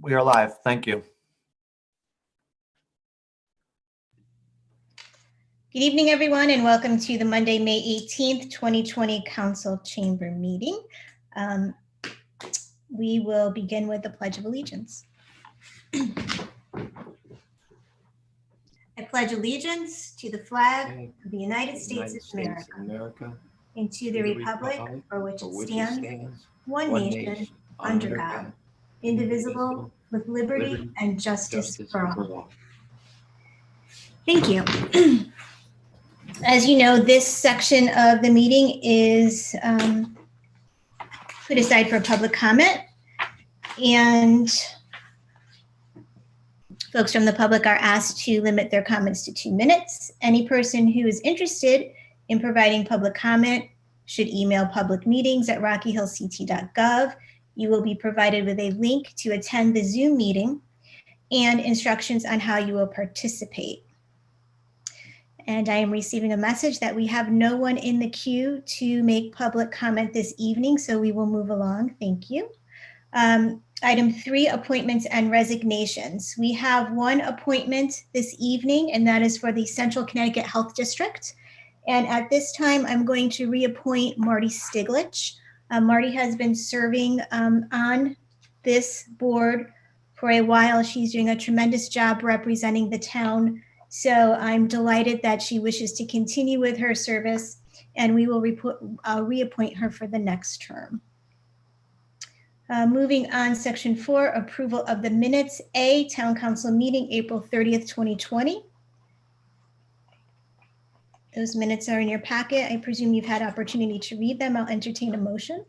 We are live. Thank you. Good evening, everyone, and welcome to the Monday, May 18th, 2020 Council Chamber meeting. We will begin with the Pledge of Allegiance. I pledge allegiance to the flag of the United States of America and to the republic for which it stands, one nation, under God, indivisible, with liberty and justice for all. Thank you. As you know, this section of the meeting is put aside for public comment, and folks from the public are asked to limit their comments to 2 minutes. Any person who is interested in providing public comment should email publicmeetings@rockyhillct.gov. You will be provided with a link to attend the Zoom meeting and instructions on how you will participate. And I am receiving a message that we have no one in the queue to make public comment this evening, so we will move along. Thank you. Item 3, appointments and resignations. We have one appointment this evening, and that is for the Central Connecticut Health District. And at this time, I'm going to reappoint Marty Stiglich. Marty has been serving on this board for a while. She's doing a tremendous job representing the town. So I'm delighted that she wishes to continue with her service, and we will reappoint her for the next term. Moving on, section 4, approval of the minutes. A, town council meeting, April 30th, 2020. Those minutes are in your packet. I presume you've had opportunity to read them. I'll entertain a motion.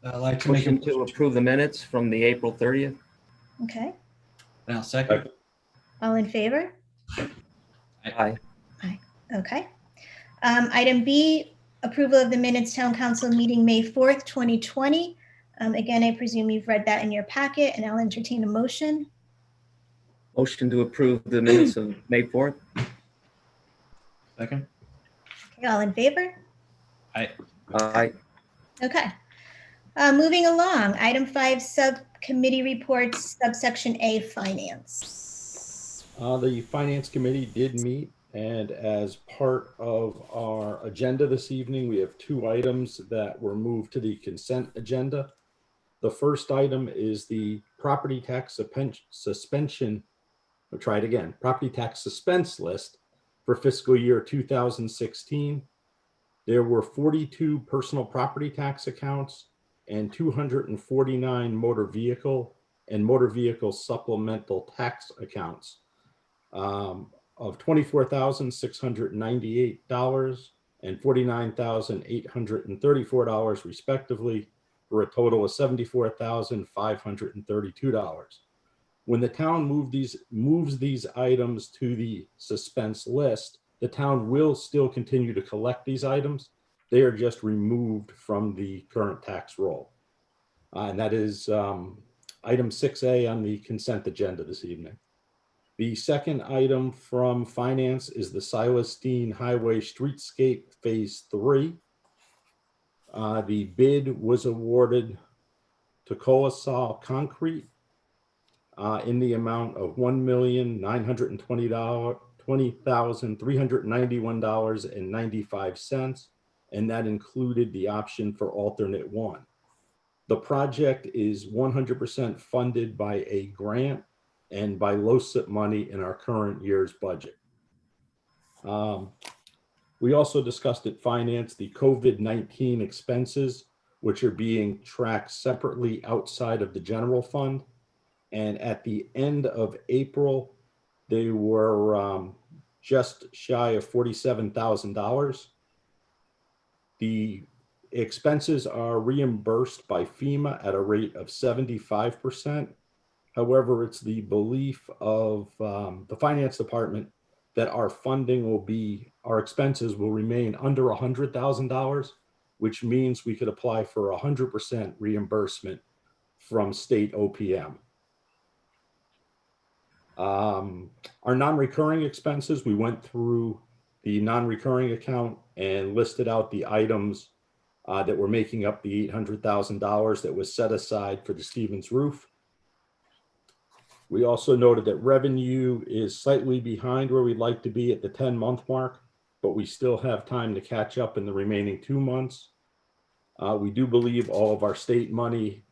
I'd like to make a motion to approve the minutes from the April 30th. Okay. And I'll second. All in favor? Aye. Okay. Item B, approval of the minutes, town council meeting, May 4th, 2020. Again, I presume you've read that in your packet, and I'll entertain a motion. Motion to approve the minutes of May 4th. Second. Okay, all in favor? Aye. Okay. Moving along, item 5, subcommittee reports, subsection A, finance. The Finance Committee did meet, and as part of our agenda this evening, we have 2 items that were moved to the consent agenda. The first item is the property tax suspension, I'll try it again, property tax suspense list for fiscal year 2016. There were 42 personal property tax accounts and 249 motor vehicle and motor vehicle supplemental tax accounts of $24,698 and $49,834 respectively, for a total of $74,532. When the town moves these items to the suspense list, the town will still continue to collect these items. They are just removed from the current tax roll. And that is item 6A on the consent agenda this evening. The second item from finance is the Silas Deane Highway Streetscape Phase 3. The bid was awarded to Colasol Concrete in the amount of $1,920,391.95, and that included the option for alternate 1. The project is 100% funded by a grant and by LoCIP money in our current year's budget. We also discussed at finance the COVID-19 expenses, which are being tracked separately outside of the general fund. And at the end of April, they were just shy of $47,000. The expenses are reimbursed by FEMA at a rate of 75%. However, it's the belief of the finance department that our expenses will remain under $100,000, which means we could apply for 100% reimbursement from state OPM. Our non-recurring expenses, we went through the non-recurring account and listed out the items that were making up the $800,000 that was set aside for the Stevens roof. We also noted that revenue is slightly behind where we'd like to be at the 10-month mark, but we still have time to catch up in the remaining 2 months. We do believe all of our state money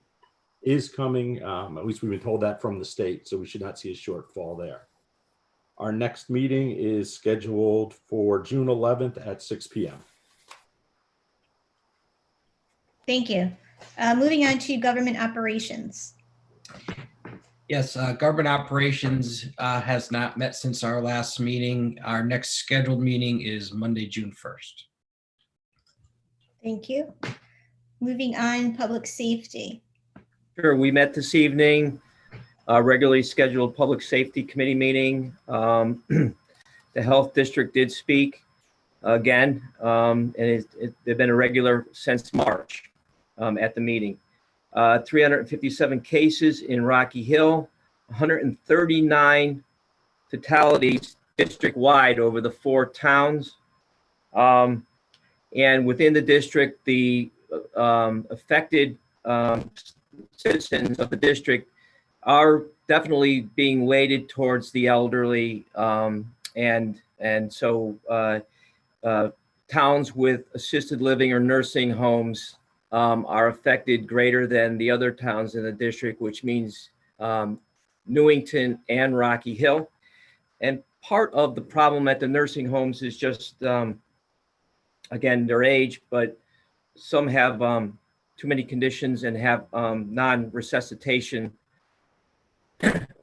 is coming. At least we've been told that from the state, so we should not see a shortfall there. Our next meeting is scheduled for June 11th at 6 p.m. Thank you. Moving on to government operations. Yes, government operations has not met since our last meeting. Our next scheduled meeting is Monday, June 1st. Thank you. Moving on, public safety. Sure, we met this evening, regularly scheduled Public Safety Committee meeting. The Health District did speak again, and they've been a regular since March at the meeting. 357 cases in Rocky Hill, 139 fatalities district-wide over the 4 towns. And within the district, the affected citizens of the district are definitely being weighted towards the elderly, and so towns with assisted living or nursing homes are affected greater than the other towns in the district, which means Newington and Rocky Hill. And part of the problem at the nursing homes is just, again, their age, but some have too many conditions and have non-resuscitation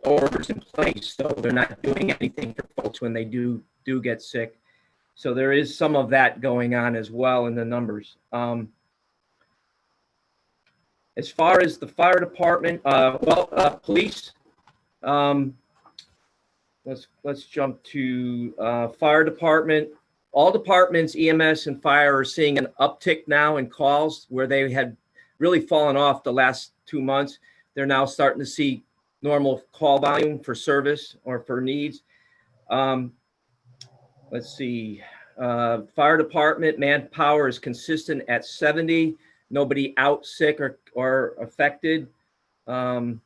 orders in place, so they're not doing anything for folks when they do get sick. So there is some of that going on as well in the numbers. As far as the fire department, police, let's jump to fire department. All departments, EMS and fire, are seeing an uptick now in calls where they had really fallen off the last 2 months. They're now starting to see normal call volume for service or for needs. Let's see, fire department manpower is consistent at 70. Nobody out sick or affected. The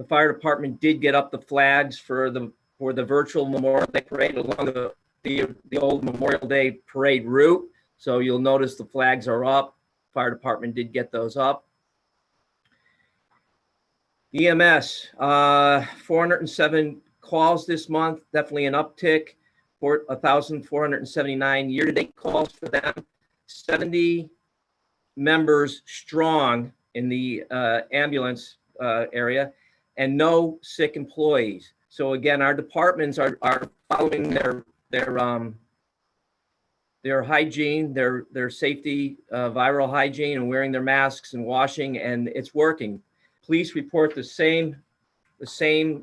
fire department did get up the flags for the virtual Memorial Day parade along the old Memorial Day parade route. So you'll notice the flags are up. Fire department did get those up. EMS, 407 calls this month, definitely an uptick. 1,479 year-to-date calls for them. 70 members strong in the ambulance area, and no sick employees. So again, our departments are following their hygiene, their safety, viral hygiene, and wearing their masks and washing, and it's working. Police report the same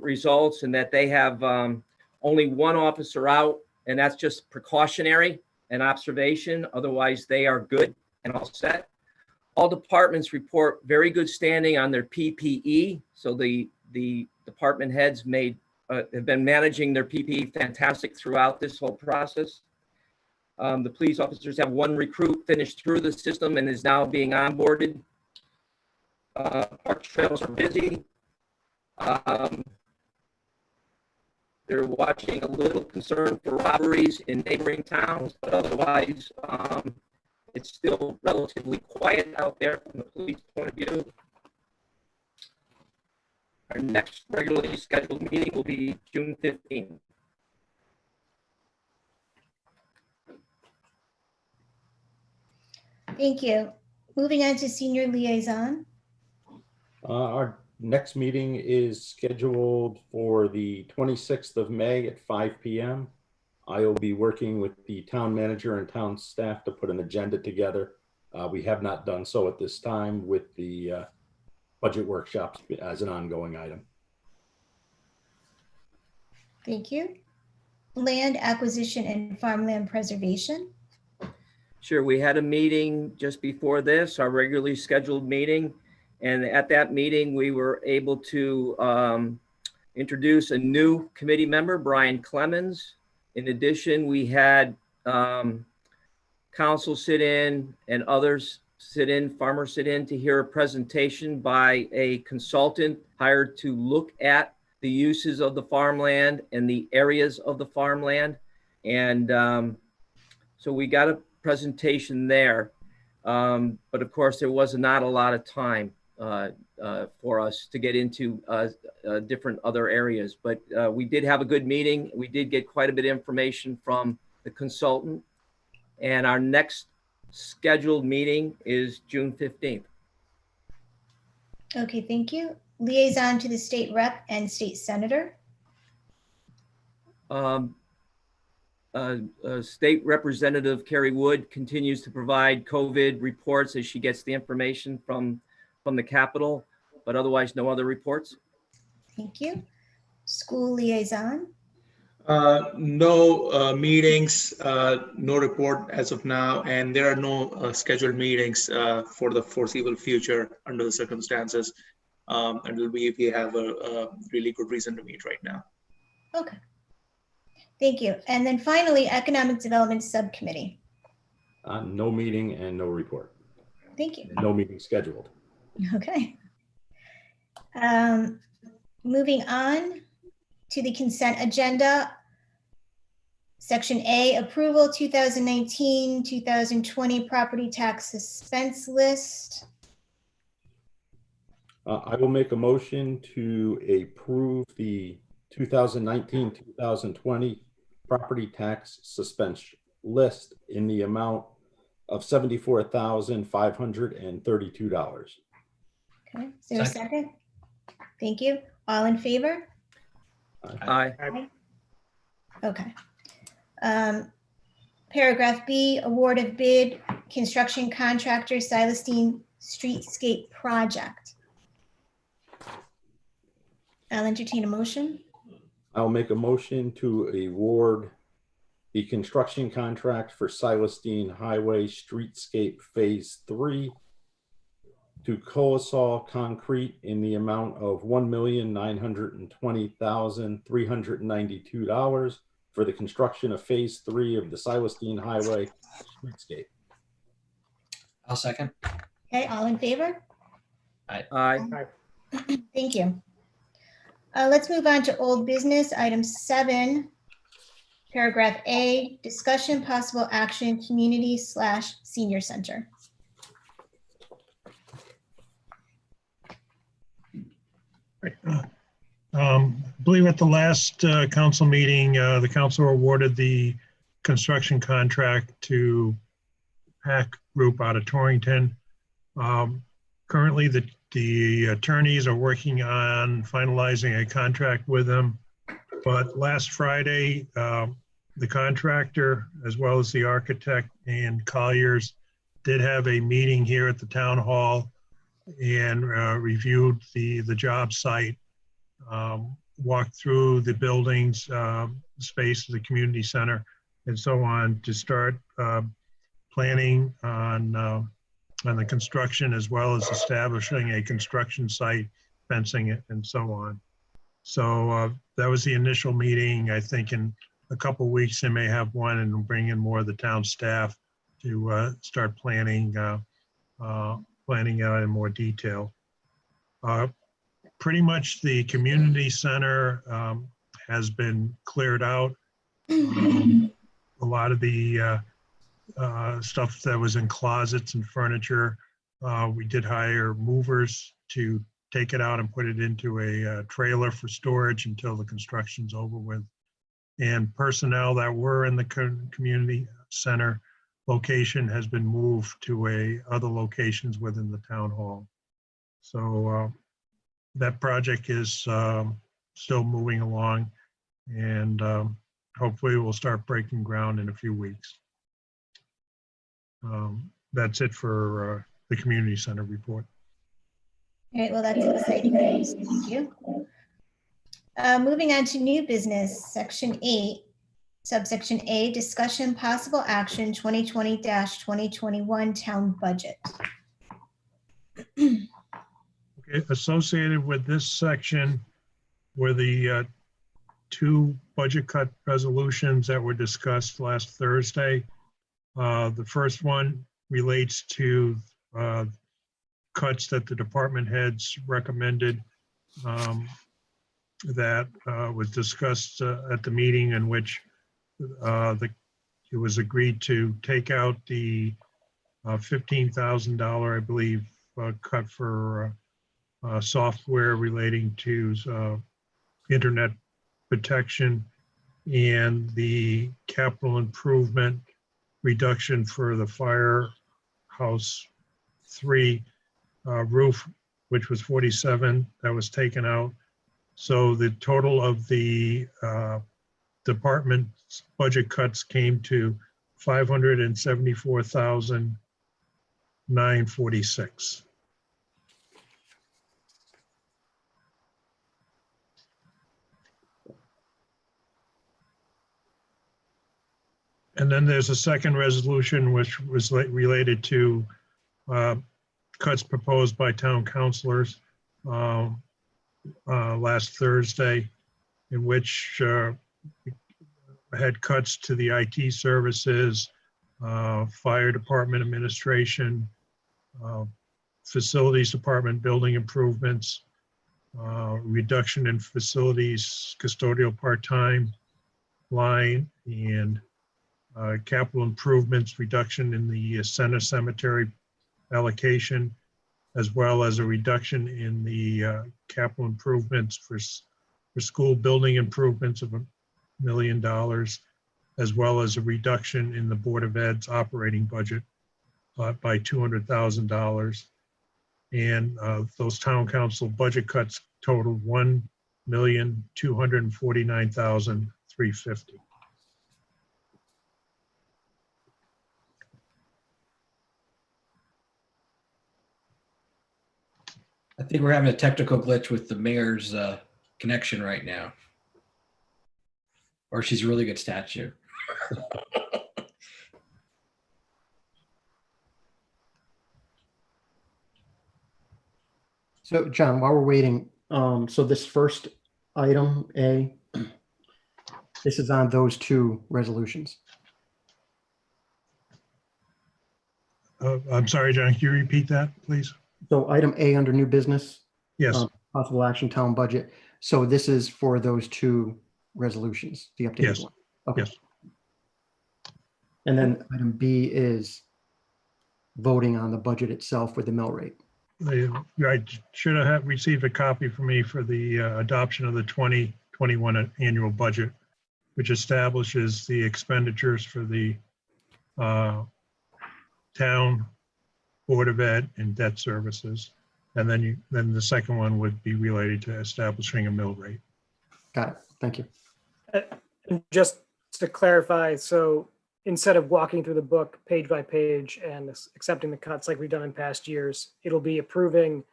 results, and that they have only 1 officer out, and that's just precautionary and observation. Otherwise, they are good and all set. All departments report very good standing on their PPE. So the department heads have been managing their PPE fantastic throughout this whole process. The police officers have 1 recruit finished through the system and is now being onboarded. Park trails are busy. They're watching a little concern for robberies in neighboring towns, but otherwise, it's still relatively quiet out there from the police point of view. Our next regularly scheduled meeting will be June 15th. Thank you. Moving on to senior liaison. Our next meeting is scheduled for the 26th of May at 5 p.m. I will be working with the town manager and town staff to put an agenda together. We have not done so at this time with the budget workshops as an ongoing item. Thank you. Land acquisition and farmland preservation. Sure, we had a meeting just before this, our regularly scheduled meeting. And at that meeting, we were able to introduce a new committee member, Brian Clemens. In addition, we had council sit in and others sit in, farmers sit in to hear a presentation by a consultant hired to look at the uses of the farmland and the areas of the farmland. And so we got a presentation there. But of course, there was not a lot of time for us to get into different other areas. But we did have a good meeting. We did get quite a bit of information from the consultant. And our next scheduled meeting is June 15th. Okay, thank you. Liaison to the state rep and state senator. State Representative Kerry Wood continues to provide COVID reports as she gets the information from the Capitol, but otherwise no other reports. Thank you. School liaison. No meetings, no report as of now, and there are no scheduled meetings for the foreseeable future under the circumstances until we have a really good reason to meet right now. Okay. Thank you. And then finally, Economic Development Subcommittee. No meeting and no report. Thank you. No meeting scheduled. Okay. Moving on to the consent agenda. Section A, approval 2019-2020 property tax suspense list. I will make a motion to approve the 2019-2020 property tax suspense list in the amount of $74,532. Okay, is there a second? Thank you. All in favor? Aye. Okay. Paragraph B, award of bid, construction contractor, Silestein Streetscape Project. I'll entertain a motion. I'll make a motion to award the construction contract for Silestein Highway Streetscape Phase 3 to Colasol Concrete in the amount of $1,920,392 for the construction of Phase 3 of the Silestein Highway Streetscape. I'll second. Okay, all in favor? Aye. Thank you. Let's move on to old business, item 7, paragraph A, discussion possible action, community/senior center. I believe at the last council meeting, the council awarded the construction contract to Pack Group out of Torrington. Currently, the attorneys are working on finalizing a contract with them. But last Friday, the contractor, as well as the architect and Colliers, did have a meeting here at the town hall and reviewed the job site, walked through the buildings, space of the community center, and so on to start planning on the construction, as well as establishing a construction site, fencing it, and so on. So that was the initial meeting. I think in a couple of weeks they may have one and bring in more of the town staff to start planning planning out in more detail. Pretty much the community center has been cleared out. A lot of the stuff that was in closets and furniture, we did hire movers to take it out and put it into a trailer for storage until the construction's over with. And personnel that were in the community center location has been moved to other locations within the town hall. So that project is still moving along, and hopefully we'll start breaking ground in a few weeks. That's it for the community center report. All right, well, that's exciting news. Thank you. Moving on to new business, section 8, subsection A, discussion possible action 2020-2021 town budget. Okay, associated with this section were the 2 budget cut resolutions that were discussed last Thursday. The first one relates to cuts that the department heads recommended that was discussed at the meeting, in which it was agreed to take out the $15,000, I believe, cut for software relating to internet protection, and the capital improvement reduction for the Firehouse 3 roof, which was 47, that was taken out. So the total of the department's budget cuts came to $574,946. And then there's a second resolution which was related to cuts proposed by town councilors last Thursday, in which had cuts to the IT services, fire department administration, facilities department building improvements, reduction in facilities custodial part-time line, and capital improvements reduction in the center cemetery allocation, as well as a reduction in the capital improvements for school building improvements of $1 million, as well as a reduction in the Board of Ed's operating budget by $200,000. And those town council budget cuts totaled $1,249,350. I think we're having a technical glitch with the mayor's connection right now. Or she's a really good statue. So John, while we're waiting, so this first item A, this is on those two resolutions. I'm sorry, John, can you repeat that, please? So item A under new business, Yes, possible action town budget. So this is for those two resolutions, the updated Yes. one. Okay. Yes. And then item B is voting on the budget itself with the mill rate. I should have received a copy from me for the adoption of the 2021 annual budget, which establishes the expenditures for the town, Board of Ed, and debt services. And then the second one would be related to establishing a mill rate. Got it. Thank you. And just to clarify, so instead of walking through the book page by page and accepting the cuts like we've done in past years, it'll be approving,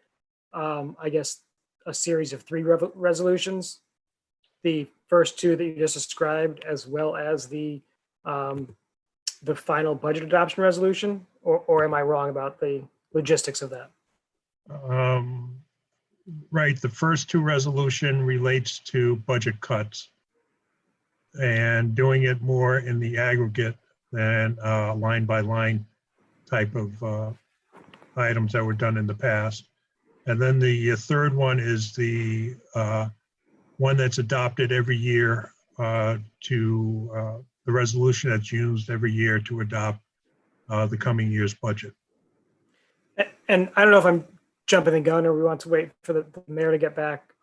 I guess, a series of 3 resolutions. The first 2 that you just described, as well as the final budget adoption resolution, or am I wrong about the logistics of that? Right, the first 2 resolution relates to budget cuts and doing it more in the aggregate than line by line type of items that were done in the past. And then the third one is the one that's adopted every year to the resolution that's used every year to adopt the coming year's budget. And I don't know if I'm jumping the gun or we want to wait for the mayor to get back.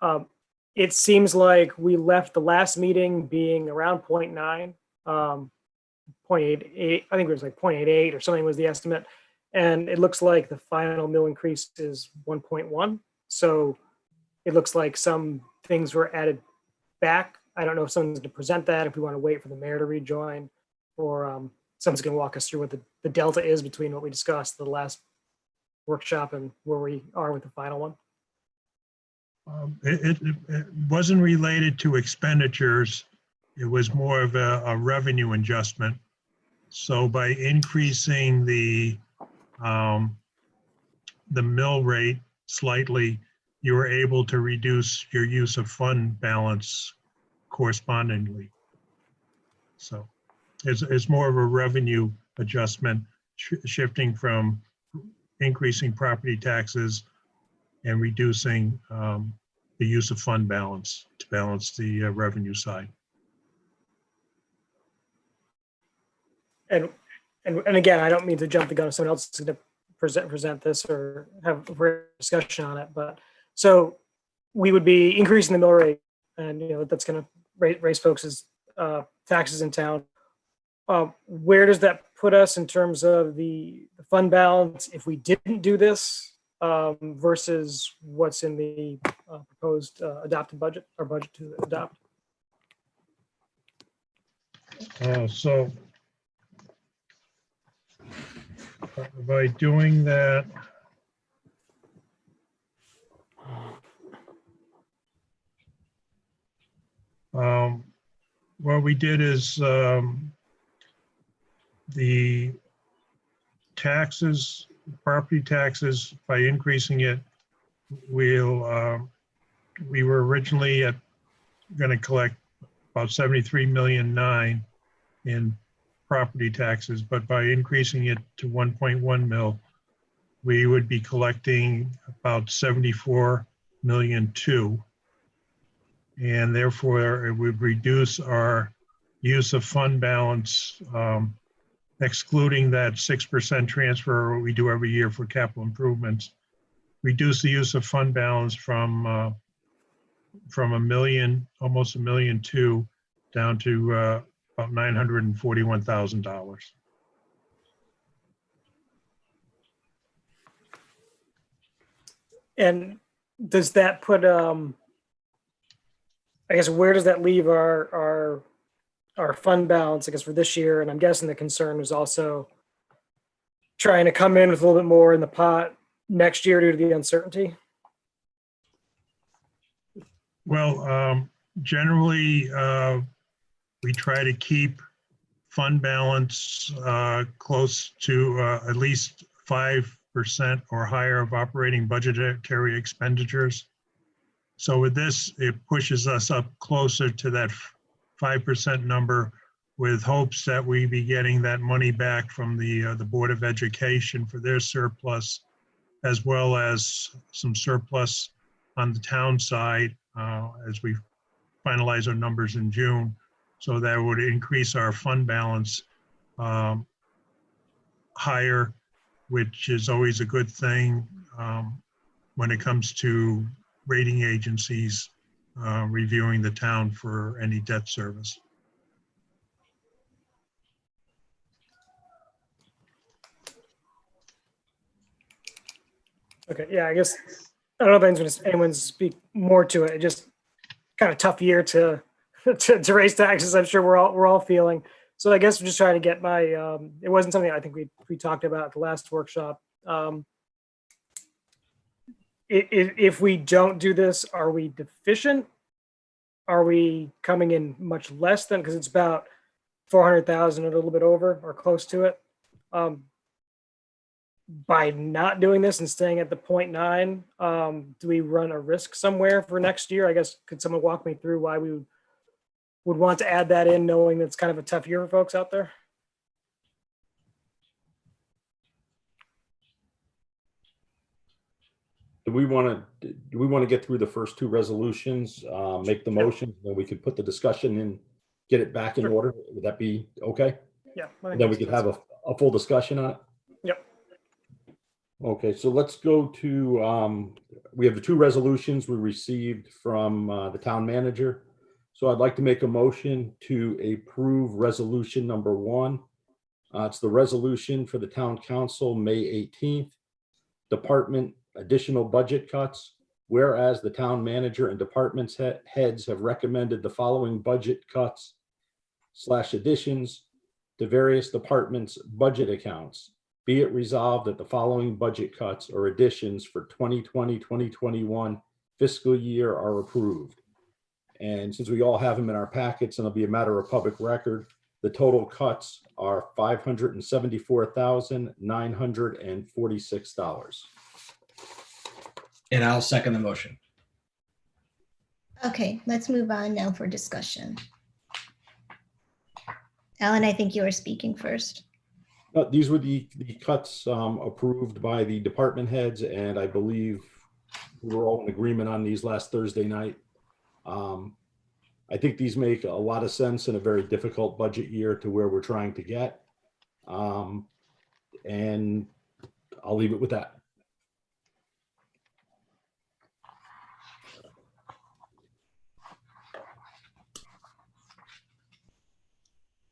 It seems like we left the last meeting being around 0.9, 0.88, I think it was like 0.88 or something was the estimate. And it looks like the final mill increase is 1.1. So it looks like some things were added back. I don't know if someone's going to present that, if we want to wait for the mayor to rejoin, or someone's going to walk us through what the delta is between what we discussed the last workshop and where we are with the final one. It wasn't related to expenditures. It was more of a revenue adjustment. So by increasing the mill rate slightly, you were able to reduce your use of fund balance correspondingly. So it's more of a revenue adjustment, shifting from increasing property taxes and reducing the use of fund balance to balance the revenue side. And again, I don't mean to jump the gun if someone else is going to present this or have a discussion on it, but so we would be increasing the mill rate, and that's going to raise folks' taxes in town. Where does that put us in terms of the fund balance if we didn't do this versus what's in the proposed adopted budget or budget to adopt? So by doing that, what we did is the taxes, property taxes, by increasing it, we were originally going to collect about 73.9 million in property taxes, but by increasing it to 1.1 mil, we would be collecting about 74.2 million, and therefore it would reduce our use of fund balance, excluding that 6% transfer we do every year for capital improvements, reduce the use of fund balance from a million, almost 1.2 million, down to about $941,000. And does that put, I guess, where does that leave our fund balance, I guess, for this year? And I'm guessing the concern was also trying to come in with a little bit more in the pot next year due to the uncertainty. Well, generally, we try to keep fund balance close to at least 5% or higher of operating budgetary expenditures. So with this, it pushes us up closer to that 5% number, with hopes that we be getting that money back from the Board of Education for their surplus, as well as some surplus on the town side as we finalize our numbers in June. So that would increase our fund balance higher, which is always a good thing when it comes to rating agencies reviewing the town for any debt service. Okay, yeah, I guess, I don't know if anyone's speak more to it. It just kind of tough year to raise taxes. I'm sure we're all feeling. So I guess I'm just trying to get my, it wasn't something I think we talked about at the last workshop. If we don't do this, are we deficient? Are we coming in much less than, because it's about 400,000, a little bit over or close to it. By not doing this and staying at the 0.9, do we run a risk somewhere for next year? I guess, could someone walk me through why we would want to add that in, knowing that's kind of a tough year for folks out there? Do we want to get through the first two resolutions, make the motion, then we could put the discussion in, get it back in order? Would that be okay? Yeah. Then we could have a full discussion on it? Yep. Okay, so let's go to, we have the two resolutions we received from the town manager. So I'd like to make a motion to approve resolution number 1. It's the resolution for the town council, May 18th. Department additional budget cuts. Whereas the town manager and departments heads have recommended the following budget cuts / additions to various departments' budget accounts. Be it resolved that the following budget cuts or additions for 2020-2021 fiscal year are approved. And since we all have them in our packets and it'll be a matter of public record, the total cuts are $574,946. And I'll second the motion. Okay, let's move on now for discussion. Alan, I think you were speaking first. These were the cuts approved by the department heads, and I believe We were all in agreement on these last Thursday night. I think these make a lot of sense in a very difficult budget year to where we're trying to get. And I'll leave it with that.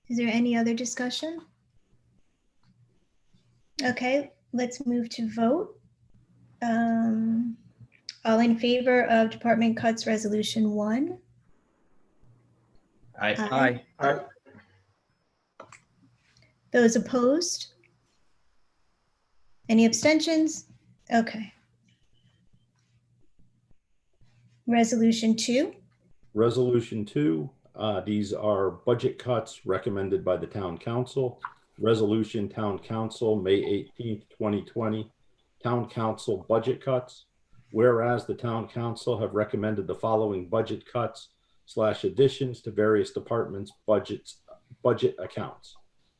Is there any other discussion? Okay, let's move to vote. All in favor of Department Cuts Resolution 1? Aye. Aye. Those opposed? Any abstentions? Okay. Resolution 2? Resolution 2, these are budget cuts recommended by the town council. Resolution Town Council, May 18th, 2020. Town Council budget cuts. Whereas the town council have recommended the following budget cuts / additions to various departments' budget accounts.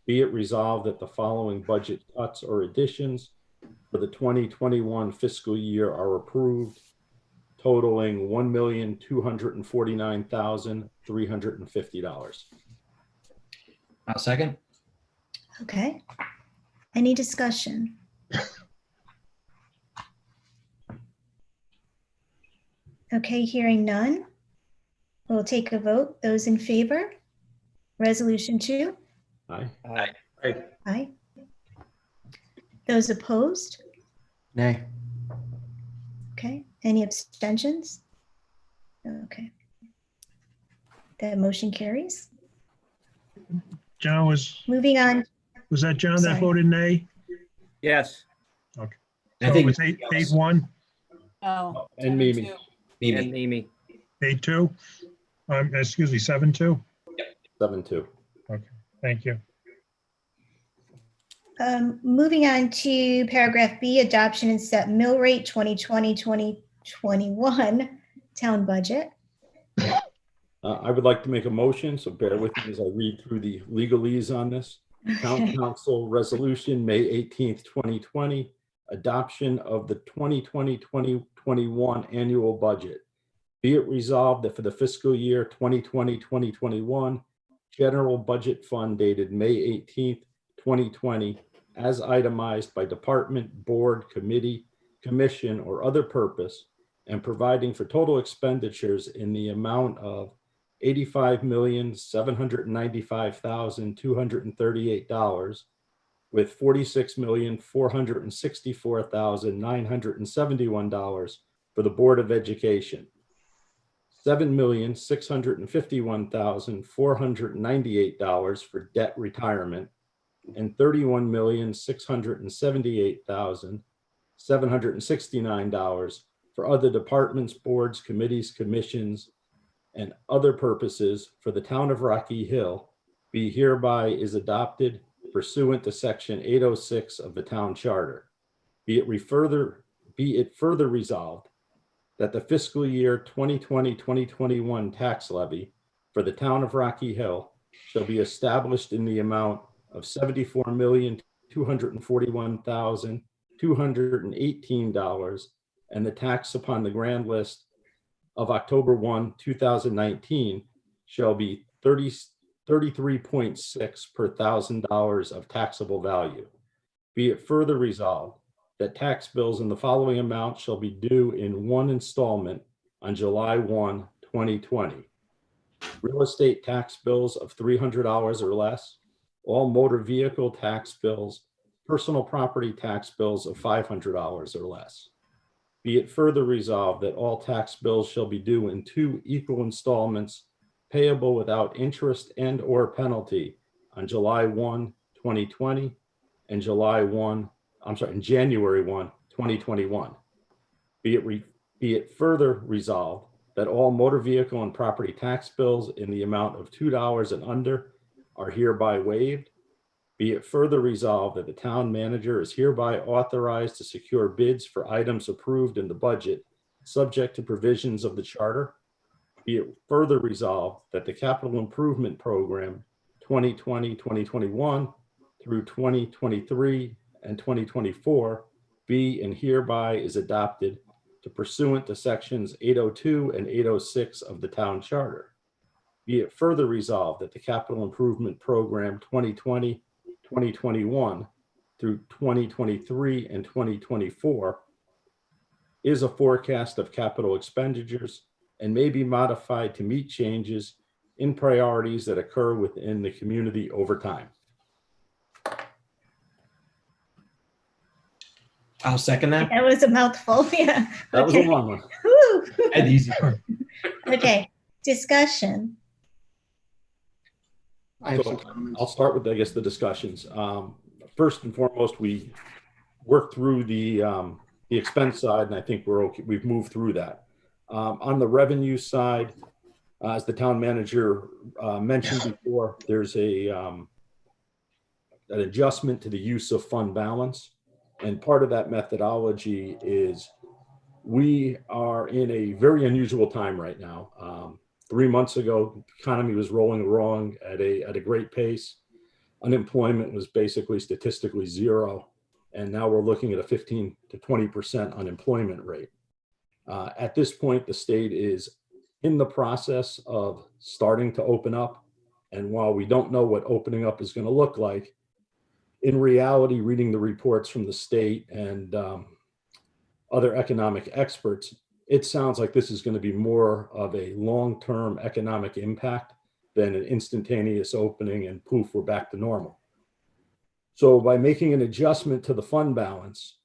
Be it resolved that the following budget cuts or additions for the 2021 fiscal year are approved, totaling $1,249,350. I'll second. Okay. Any discussion? Okay, hearing none. We'll take a vote. Those in favor? Resolution 2? Aye. Aye. Aye. Those opposed? Nay. Okay. Any abstentions? Okay. That motion carries. John, Moving on. was that John Sorry. that voted nay? Yes. I So think it's 8-1, Oh. And Mimi. And Mimi. 8-2? Excuse me, 7-2? 7-2. Thank you. Moving on to paragraph B, adoption and set mill rate 2020-2021 town budget. I would like to make a motion, so bear with me as I read through the legalese on this. Town Council Resolution, May 18th, 2020, adoption of the 2020-2021 annual budget. Be it resolved that for the fiscal year 2020-2021, general budget fund dated May 18th, 2020, as itemized by department, board, committee, commission, or other purpose, and providing for total expenditures in the amount of $85,795,238, with $46,464,971 for the Board of Education, $7,651,498 for debt retirement, and $31,678,769 for other departments, boards, committees, commissions, and other purposes for the town of Rocky Hill, be hereby is adopted pursuant to section 806 of the town charter. Be it further resolved that the fiscal year 2020-2021 tax levy for the town of Rocky Hill shall be established in the amount of $74,241,218, and the tax upon the grand list of October 1, 2019 shall be 33.6 per $1,000 of taxable value. Be it further resolved that tax bills in the following amount shall be due in one installment on July 1, 2020. Real estate tax bills of $300 or less, all motor vehicle tax bills, personal property tax bills of $500 or less. Be it further resolved that all tax bills shall be due in 2 equal installments payable without interest and or penalty on July 1, 2020 and January 1, 2021. Be it further resolved that all motor vehicle and property tax bills in the amount of $2 and under are hereby waived. Be it further resolved that the town manager is hereby authorized to secure bids for items approved in the budget, subject to provisions of the charter. Be it further resolved that the capital improvement program 2020-2021 through 2023 and 2024 be and hereby is adopted to pursuant to sections 802 and 806 of the town charter. Be it further resolved that the Capital Improvement Program 2020-2021 through 2023 and 2024 is a forecast of capital expenditures and may be modified to meet changes in priorities that occur within the community over time. I'll second that. That was a mouthful. Yeah. That was a Okay. long one. Whew. And easy. Okay. Discussion. I have So some comments. I'll start with, I guess, the discussions. First and foremost, we worked through the expense side, and I think we're okay. We've moved through that. On the revenue side, as the town manager mentioned before, there's an adjustment to the use of fund balance. And part of that methodology is we are in a very unusual time right now. 3 months ago, the economy was rolling along at a great pace. Unemployment was basically statistically zero. And now we're looking at a 15 to 20% unemployment rate. At this point, the state is in the process of starting to open up. And while we don't know what opening up is going to look like, in reality, reading the reports from the state and other economic experts, it sounds like this is going to be more of a long-term economic impact than an instantaneous opening and poof, we're back to normal. So by making an adjustment to the fund balance,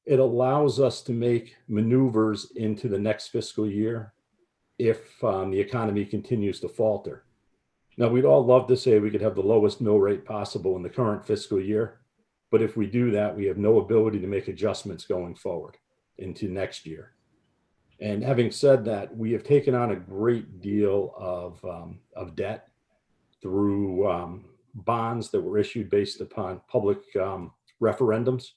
it allows us to make maneuvers into the next fiscal year if the economy continues to falter. Now, we'd all love to say we could have the lowest mill rate possible in the current fiscal year, but if we do that, we have no ability to make adjustments going forward into next year. And having said that, we have taken on a great deal of debt through bonds that were issued based upon public referendums.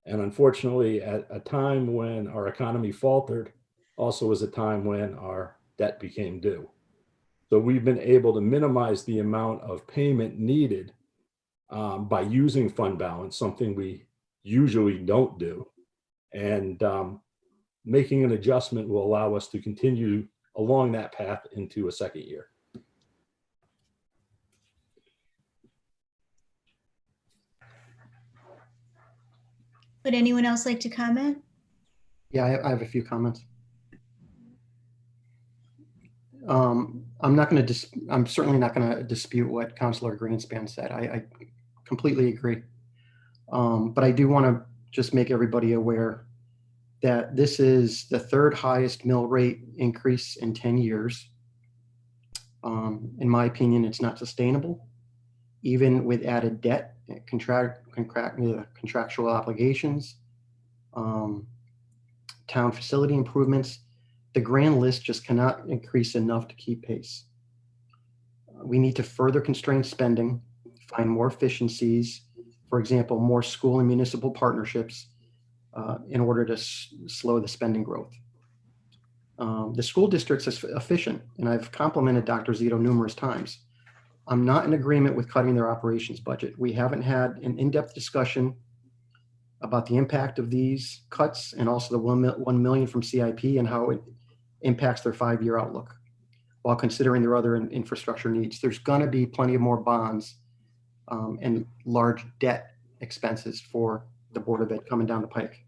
And unfortunately, at a time when our economy faltered, also was a time when our debt became due. So we've been able to minimize the amount of payment needed by using fund balance, something we usually don't do. And making an adjustment will allow us to continue along that path into a second year. Would anyone else like to comment? Yeah, I have a few comments. I'm certainly not going to dispute what Councilor Greenspan said. I completely agree. But I do want to just make everybody aware that this is the third highest mill rate increase in 10 years. In my opinion, it's not sustainable, even with added debt, contractual obligations, town facility improvements. The grand list just cannot increase enough to keep pace. We need to further constrain spending, find more efficiencies, for example, more school and municipal partnerships in order to slow the spending growth. The school district's efficient, and I've complimented Dr. Zito numerous times. I'm not in agreement with cutting their operations budget. We haven't had an in-depth discussion about the impact of these cuts and also the 1 million from CIP and how it impacts their 5-year outlook while considering their other infrastructure needs. There's going to be plenty of more bonds and large debt expenses for the Board of Ed coming down the pike.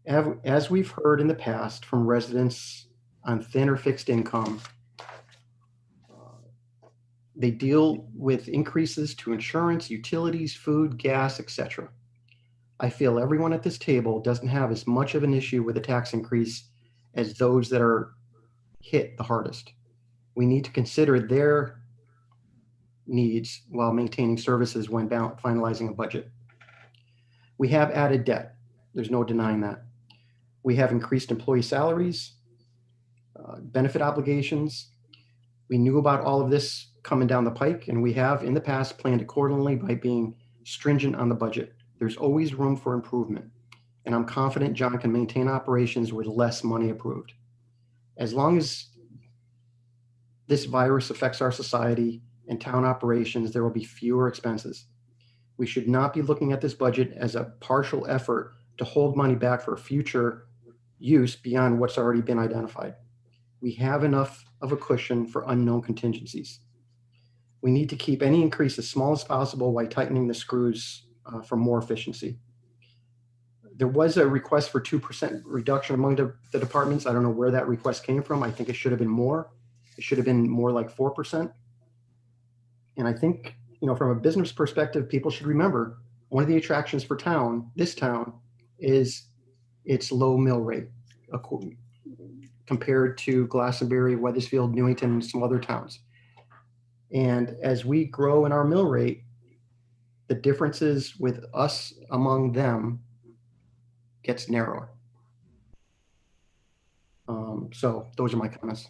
As we've heard in the past from residents on thin or fixed income, they deal with increases to insurance, utilities, food, gas, etc. I feel everyone at this table doesn't have as much of an issue with a tax increase as those that are hit the hardest. We need to consider their needs while maintaining services when finalizing a budget. We have added debt. There's no denying that. We have increased employee salaries, benefit obligations. We knew about all of this coming down the pike, and we have in the past planned accordingly by being stringent on the budget. There's always room for improvement, and I'm confident John can maintain operations with less money approved. As long as this virus affects our society and town operations, there will be fewer expenses. We should not be looking at this budget as a partial effort to hold money back for future use beyond what's already been identified. We have enough of a cushion for unknown contingencies. We need to keep any increase as small as possible while tightening the screws for more efficiency. There was a request for 2% reduction among the departments. I don't know where that request came from. I think it should have been more. It should have been more like 4%. And I think, from a business perspective, people should remember one of the attractions for this town, is its low mill rate compared to Glastonbury, Weathersfield, Newington, and some other towns. And as we grow in our mill rate, the differences with us among them gets narrower. So those are my comments.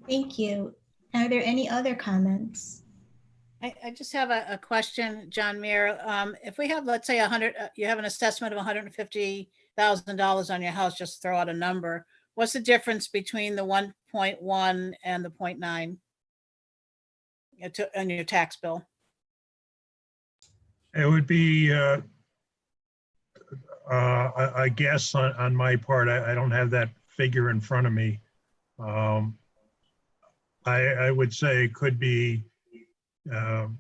Thank you. Are there any other comments? I just have a question, John Mayer. If we have, let's say, you have an assessment of $150,000 on your house, just throw out a number. What's the difference between the 1.1 and the 0.9 on your tax bill? It would be, I guess on my part, I don't have that figure in front of me. I would say it could be on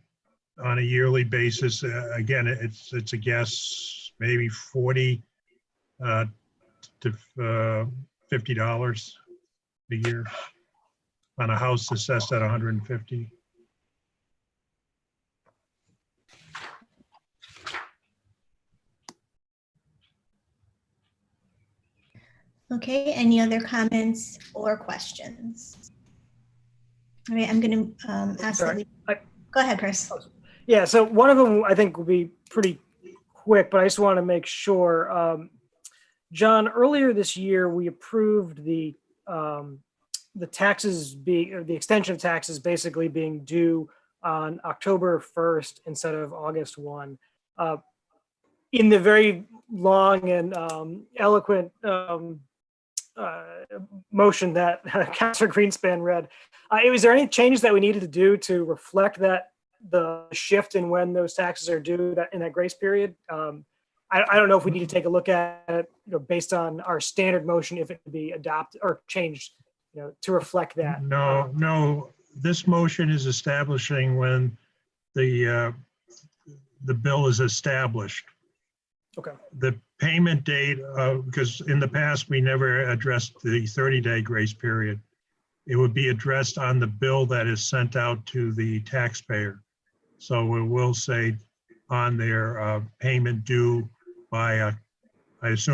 a yearly basis. Again, it's a guess, maybe $40 to $50 a year on a house assessed at 150. Okay, any other comments or questions? All right, I'm going to ask. Sorry, Go ahead, Chris. Yeah, so one of them I think will be pretty quick, but I just want to make sure. John, earlier this year, we approved the taxes the extension of taxes basically being due on October 1st instead of August 1. In the very long and eloquent motion that Councilor Greenspan read, was there any changes that we needed to do to reflect that the shift in when those taxes are due in that grace period? I don't know if we need to take a look at it, based on our standard motion, if it could be adopted or changed, to reflect that. No. This motion is establishing when the bill is established. Okay. The payment date, because in the past we never addressed the 30-day grace period. It would be addressed on the bill that is sent out to the taxpayer. So it will say on their payment due by, let's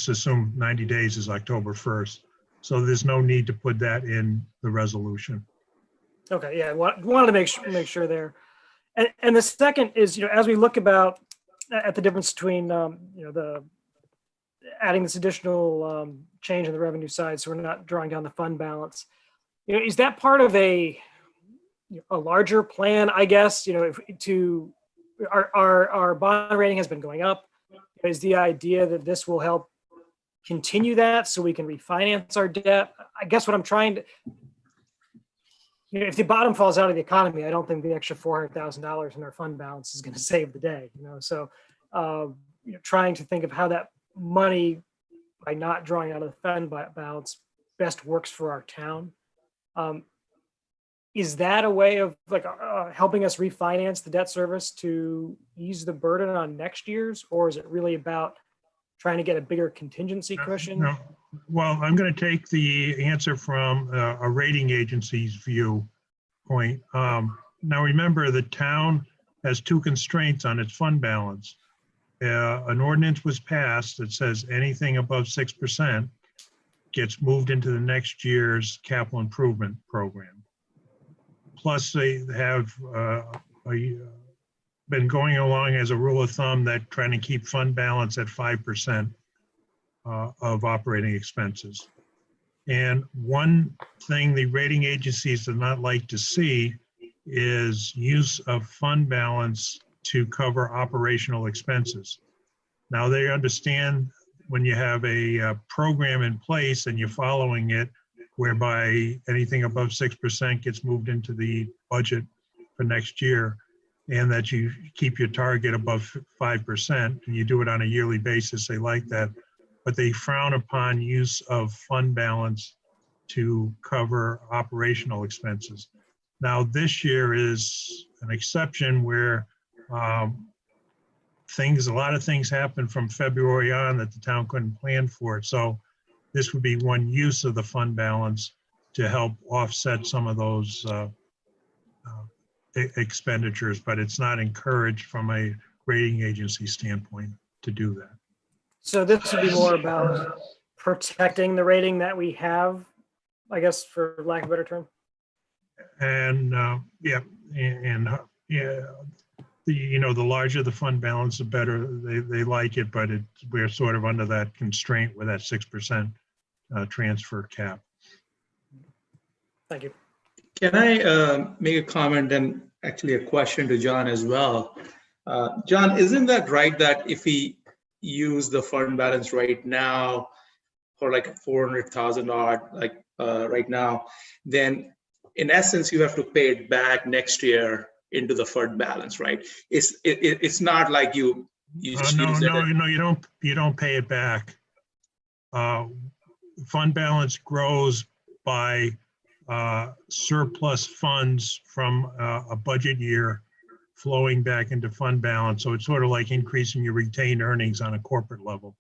assume 90 days is October 1st. So there's no need to put that in the resolution. Okay, yeah, wanted to make sure there. And the second is, as we look at the difference between, the adding this additional change in the revenue side, so we're not drawing down the fund balance. Is that part of a larger plan? I guess our bond rating has been going up. Is the idea that this will help continue that so we can refinance our debt? I guess what I'm trying to, if the bottom falls out of the economy, I don't think the extra $400,000 in our fund balance is going to save the day. So trying to think of how that money, by not drawing out of the fund balance, best works for our town. Is that a way of helping us refinance the debt service to ease the burden on next year's, or is it really about trying to get a bigger contingency cushion? No. Well, I'm going to take the answer from a rating agency's viewpoint. Now, remember, the town has two constraints on its fund balance. An ordinance was passed that says anything above 6% gets moved into the next year's capital improvement program. Plus, they have been going along as a rule of thumb that trying to keep fund balance at 5% of operating expenses. And one thing the rating agencies do not like to see is use of fund balance to cover operational expenses. Now, they understand when you have a program in place and you're following it, whereby anything above 6% gets moved into the budget for next year, and that you keep your target above 5%, and you do it on a yearly basis. They like that, but they frown upon use of fund balance to cover operational expenses. Now, this year is an exception where a lot of things happened from February on that the town couldn't plan for it. So this would be one use of the fund balance to help offset some of those expenditures, but it's not encouraged from a rating agency standpoint to do that. So this would be more about protecting the rating that we have, I guess, for lack of a better term. And yeah, the larger the fund balance, the better. They like it, but we're sort of under that constraint with that 6% transfer cap. Thank you. Can I make a comment and actually a question to John as well? John, isn't that right that if we use the fund balance right now for like 400,000 odd, like right now, then in essence you have to pay it back next year into the fund balance, right? It's not like you just use it. No, you don't pay it back. Fund balance grows by surplus funds from a budget year flowing back into fund balance. So it's sort of like increasing your retained earnings on a corporate level.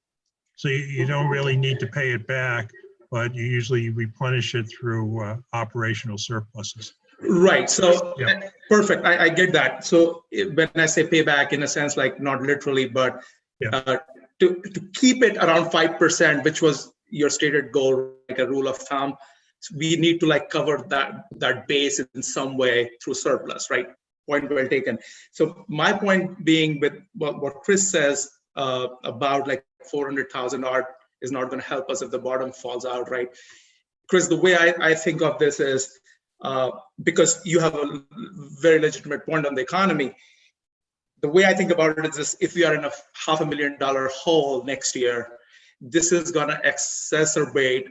So you don't really need to pay it back, but you usually replenish it through operational surpluses. Right. So Yeah. Perfect. I get that. So when I say payback, in a sense, like not literally, but Yeah. To keep it around 5%, which was your stated goal, like a rule of thumb, we need to like cover that base in some way through surplus, right? Point well taken. So my point being with what Chris says about like 400,000 odd is not going to help us if the bottom falls out, right? Chris, the way I think of this is because you have a very legitimate point on the economy. The way I think about it is this: if we are in a $500,000 hole next year, this is going to exacerbate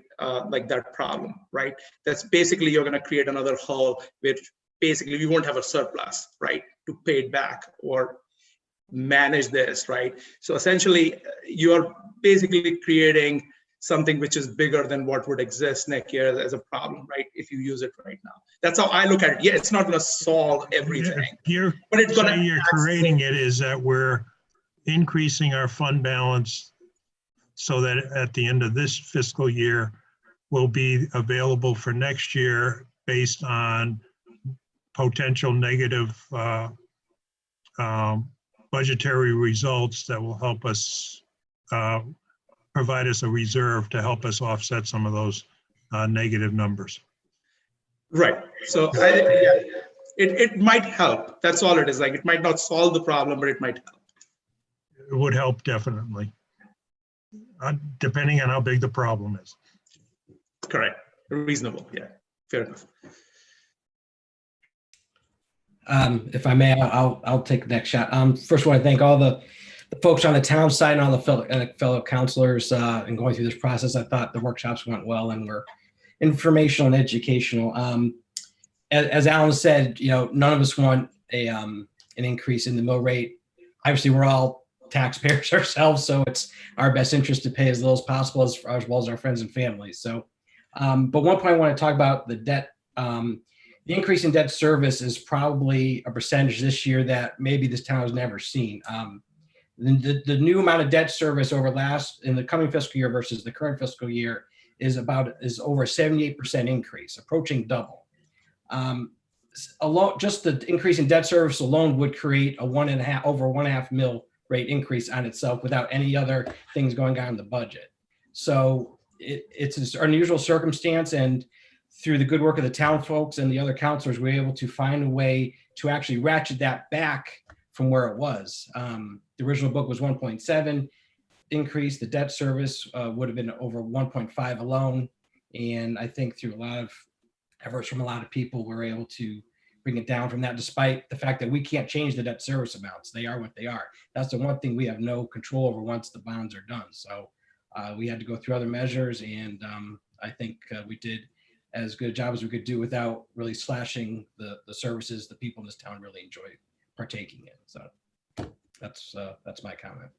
like that problem, right? That's basically you're going to create another hole which basically we won't have a surplus, right, to pay it back or manage this, right? So essentially you're basically creating something which is bigger than what would exist next year as a problem, right? If you use it right now. That's how I look at it. Yeah, it's not going to solve everything, but it's going to. You're creating it is that we're increasing our fund balance so that at the end of this fiscal year will be available for next year based on potential negative budgetary results that will help us provide us a reserve to help us offset some of those negative numbers. Right. So it might help. That's all it is. Like it might not solve the problem, but it might help. It would help definitely, depending on how big the problem is. Correct. Reasonable. Yeah. Fair enough. If I may, I'll take the next shot. First, I want to thank all the folks on the town side and all the fellow counselors in going through this process. I thought the workshops went well and were informational and educational. As Alan said, none of us want an increase in the mill rate. Obviously, we're all taxpayers ourselves, so it's our best interest to pay as little as possible, as well as our friends and families. So, but one point I want to talk about the debt. The increase in debt service is probably a percentage this year that maybe this town has never seen. The new amount of debt service in the coming fiscal year versus the current fiscal year is over a 78% increase, approaching double. Just the increase in debt service alone would create over 1.5 mil rate increase on itself without any other things going on in the budget. So it's an unusual circumstance, and through the good work of the town folks and the other counselors, we were able to find a way to actually ratchet that back from where it was. The original book was 1.7 increase. The debt service would have been over 1.5 alone. And I think through a lot of efforts from a lot of people, we're able to bring it down from that, despite the fact that we can't change the debt service amounts. They are what they are. That's the one thing we have no control over once the bonds are done. So we had to go through other measures, and I think we did as good a job as we could do without really slashing the services the people in this town really enjoy partaking in. So that's my comment.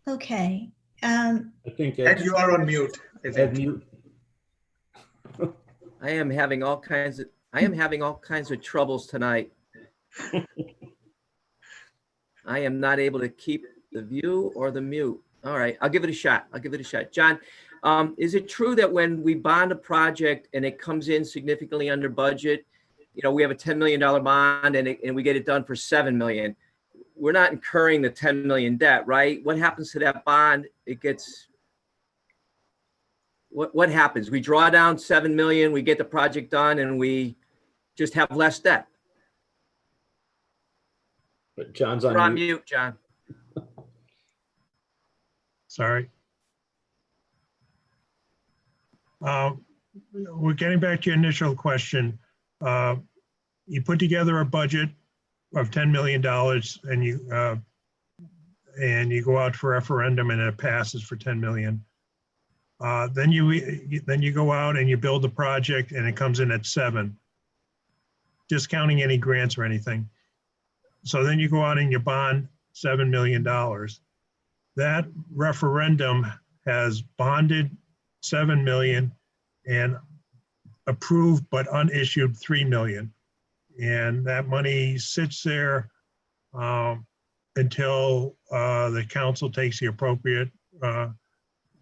Okay. I think And you are on mute. I Ed think. mute. I am having all kinds of troubles tonight. I am not able to keep the view or the mute. All right, I'll give it a shot. John, is it true that when we bond a project and it comes in significantly under budget, we have a $10 million bond and we get it done for $7 million, we're not incurring the 10 million debt, right? What happens to that bond? It gets, what happens? We draw down 7 million, we get the project done, and we just have less debt. But John's You're on on mute. mute, John. Sorry. We're getting back to your initial question. You put together a budget of $10 million and you go out for referendum and it passes for 10 million. Then you go out and you build the project and it comes in at 7, discounting any grants or anything. So then you go out and you bond $7 million. That referendum has bonded 7 million and approved but unissued 3 million. And that money sits there until the council takes the appropriate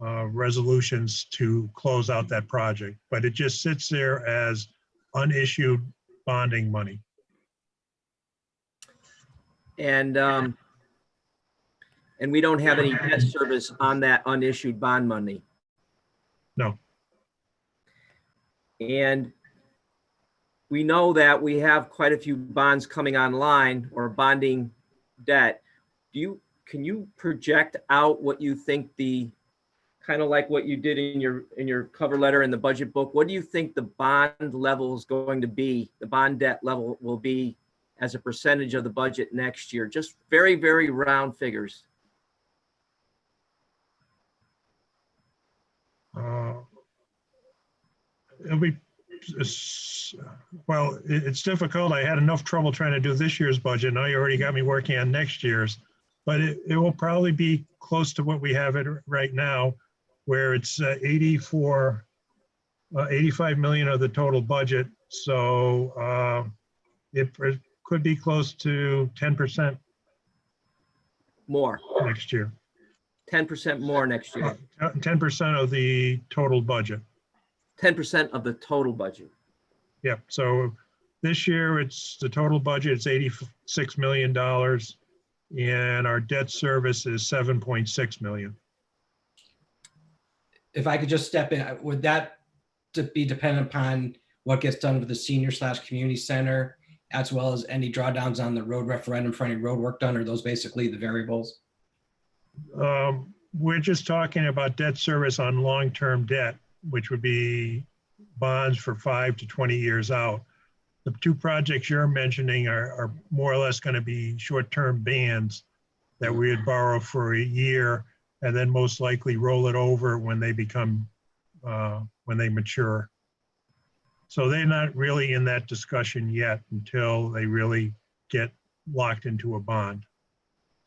resolutions to close out that project. But it just sits there as unissued bonding money. And we don't have any debt service on that unissued bond money. No. And we know that we have quite a few bonds coming online or bonding debt. Can you project out what you think the, kind of like what you did in your cover letter in the budget book, what do you think the bond level is going to be, the bond debt level will be as a percentage of the budget next year? Just very, very round figures. It'll be, well, it's difficult. I had enough trouble trying to do this year's budget. Now you already got me working on next year's, but it will probably be close to what we have it right now, where it's 85 million of the total budget. So it could be close to 10% More. next year. 10% more next year. 10% of the total budget. 10% of the total budget. Yep. So this year it's the total budget, it's $86 million and our debt service is 7.6 million. If I could just step in, would that be dependent upon what gets done with the senior/community center, as well as any drawdowns on the road referendum for any road work done? Or those basically the variables? We're just talking about debt service on long-term debt, which would be bonds for 5 to 20 years out. The two projects you're mentioning are more or less going to be short-term bands that we would borrow for a year and then most likely roll it over when they become, when they mature. So they're not really in that discussion yet until they really get locked into a bond.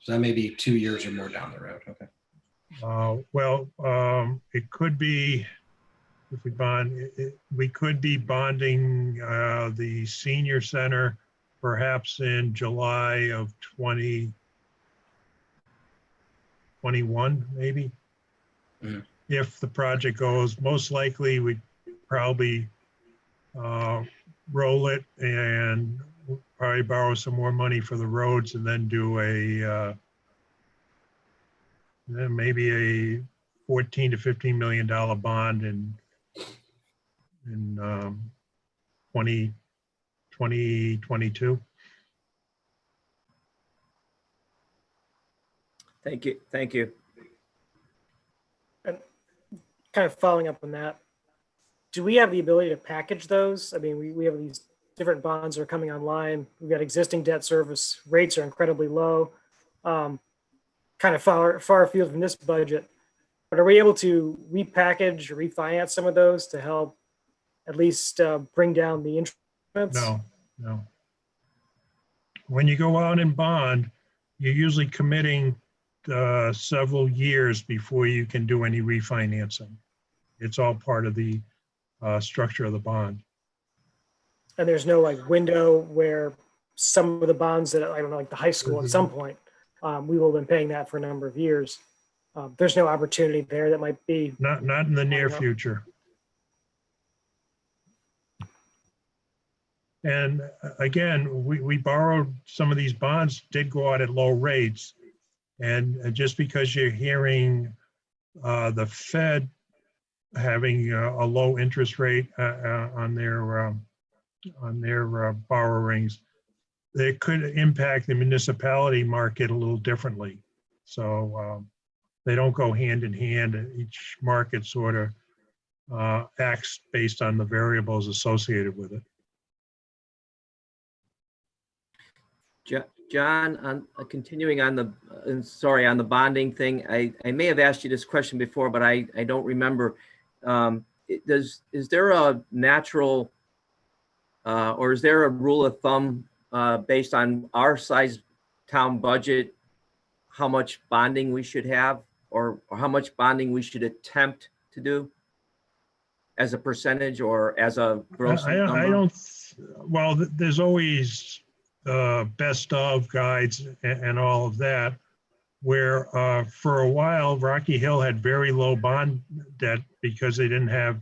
So that may be 2 years or more down the road. Okay. It could be, if we bond, we could be bonding the senior center perhaps in July of 2021, maybe. Mhm. If the project goes, most likely we'd probably roll it and probably borrow some more money for the roads and then do maybe a $14 to $15 million bond in 2022. Thank you. Thank you. And kind of following up on that, do we have the ability to package those? I mean, we have these different bonds that are coming online. We've got existing debt service. Rates are incredibly low. Kind of far afield from this budget. But are we able to repackage or refinance some of those to help at least bring down the interest payments? No. When you go out and bond, you're usually committing several years before you can do any refinancing. It's all part of the structure of the bond. And there's no like window where some of the bonds that, I don't know, like the high school at some point, we will have been paying that for a number of years. There's no opportunity there that might be. Not in the near future. And again, we borrowed some of these bonds, did go out at low rates. And just because you're hearing the Fed having a low interest rate on their borrowings, it could impact the municipality market a little differently. So they don't go hand in hand. Each market sort of acts based on the variables associated with it. John, on continuing on the on the bonding thing, I may have asked you this question before, but I don't remember. Is there a natural or is there a rule of thumb based on our size town budget, how much bonding we should have, or how much bonding we should attempt to do as a percentage or as a gross number? I don't. Well, there's always best of guides and all of that, where for a while Rocky Hill had very low bond debt because they didn't have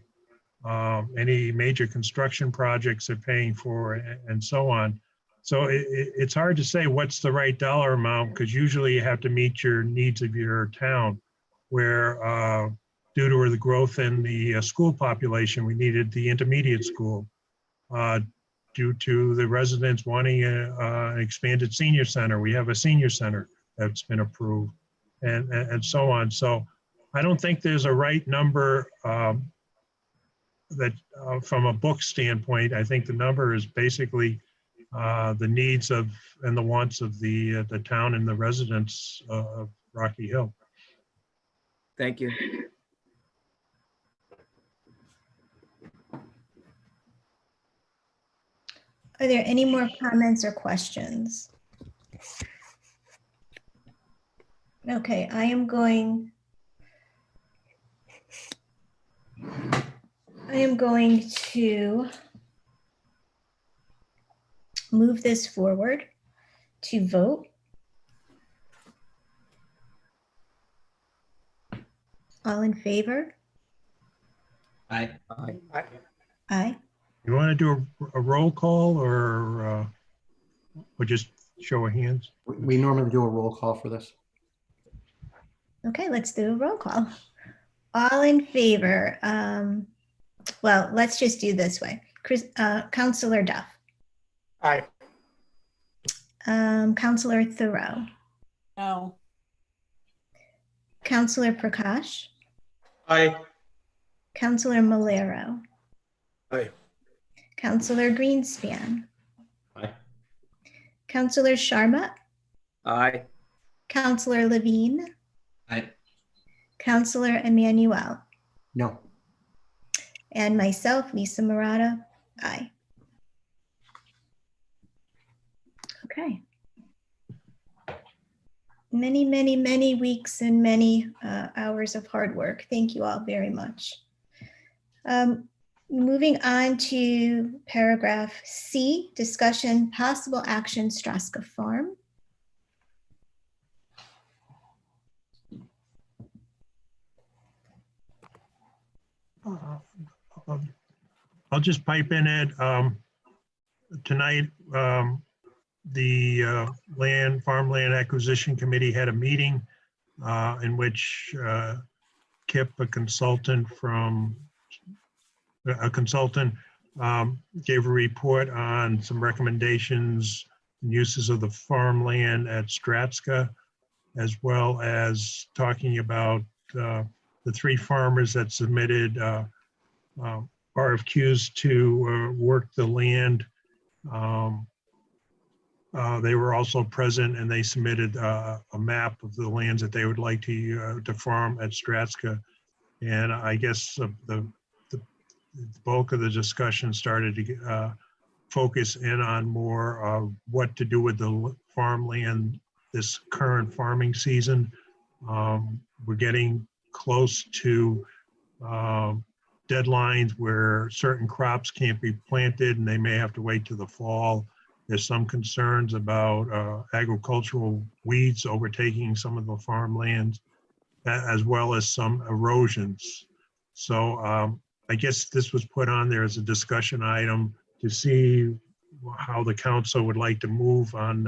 any major construction projects they're paying for and so on. So it's hard to say what's the right dollar amount, because usually you have to meet your needs of your town, where due to the growth in the school population, we needed the intermediate school. Due to the residents wanting an expanded senior center, we have a senior center that's been approved, and so on. So I don't think there's a right number that from a book standpoint. I think the number is basically the needs of and the wants of the town and the residents of Rocky Hill. Thank you. Are there any more comments or questions? Okay, I am going to move this forward to vote. All in favor? Aye. Aye. You want to do a roll call or just show of hands? We normally do a roll call for this. Okay, let's do a roll call. All in favor? Well, let's just do this way. Councillor Duff. Aye. Councillor Thoreau. No. Councillor Prakash. Aye. Councillor Malero. Aye. Councillor Greenspan. Aye. Councillor Sharma. Aye. Councillor Levine. Aye. Councillor Emmanuel. No. And myself, Lisa Murata. Aye. Okay. Many, many, many weeks and many hours of hard work. Thank you all very much. Moving on to paragraph C, discussion, possible action, Straska Farm. I'll just pipe in it. Tonight, the Farmland Acquisition Committee had a meeting in which Kip, a consultant, gave a report on some recommendations and uses of the farmland at Stratska, as well as talking about the three farmers that submitted RFQs to work the land They were also present, and they submitted a map of the lands that they would like to farm at Stratska. And I guess the bulk of the discussion started to focus in on more of what to do with the farmland this current farming season. We're getting close to deadlines where certain crops can't be planted and they may have to wait to the fall. There's some concerns about agricultural weeds overtaking some of the farmlands, as well as some erosions. So I guess this was put on there as a discussion item to see how the council would like to move on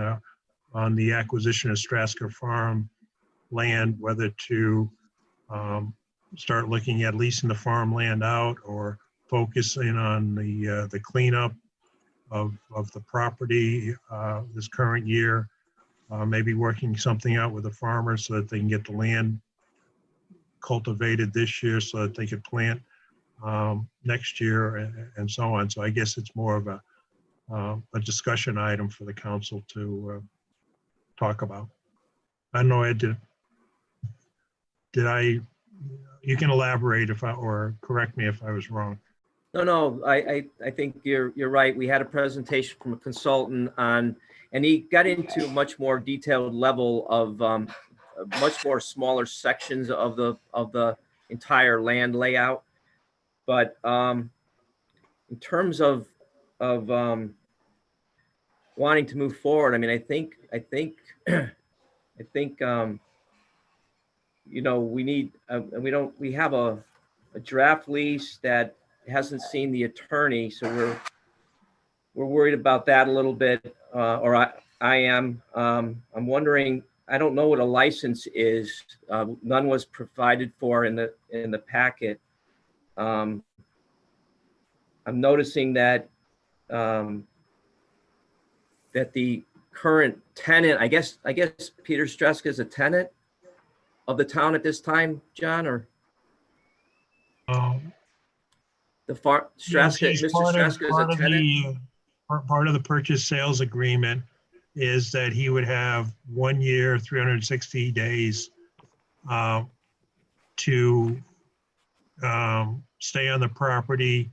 the acquisition of Stratska Farm land, whether to start looking at leasing the farmland out or focusing on the cleanup of the property this current year, maybe working something out with the farmers so that they can get the land cultivated this year so that they could plant next year and so on. So I guess it's more of a discussion item for the council to talk about. I don't know, Ed, did I, you can elaborate or correct me if I was wrong. No, I think you're right. We had a presentation from a consultant on, and he got into a much more detailed level of much more smaller sections of the entire land layout. But in terms of wanting to move forward, I mean, I think you know, we have a draft lease that hasn't seen the attorney, so we're worried about that a little bit, or I am. I'm wondering, I don't know what a license is. None was provided for in the packet. I'm noticing that that the current tenant, I guess Peter Stratska is a tenant of the town at this time, John, or the Stratska, yes, Mr. Stratska is a tenant. Part of the purchase sales agreement is that he would have 1 year, 360 days to stay on the property.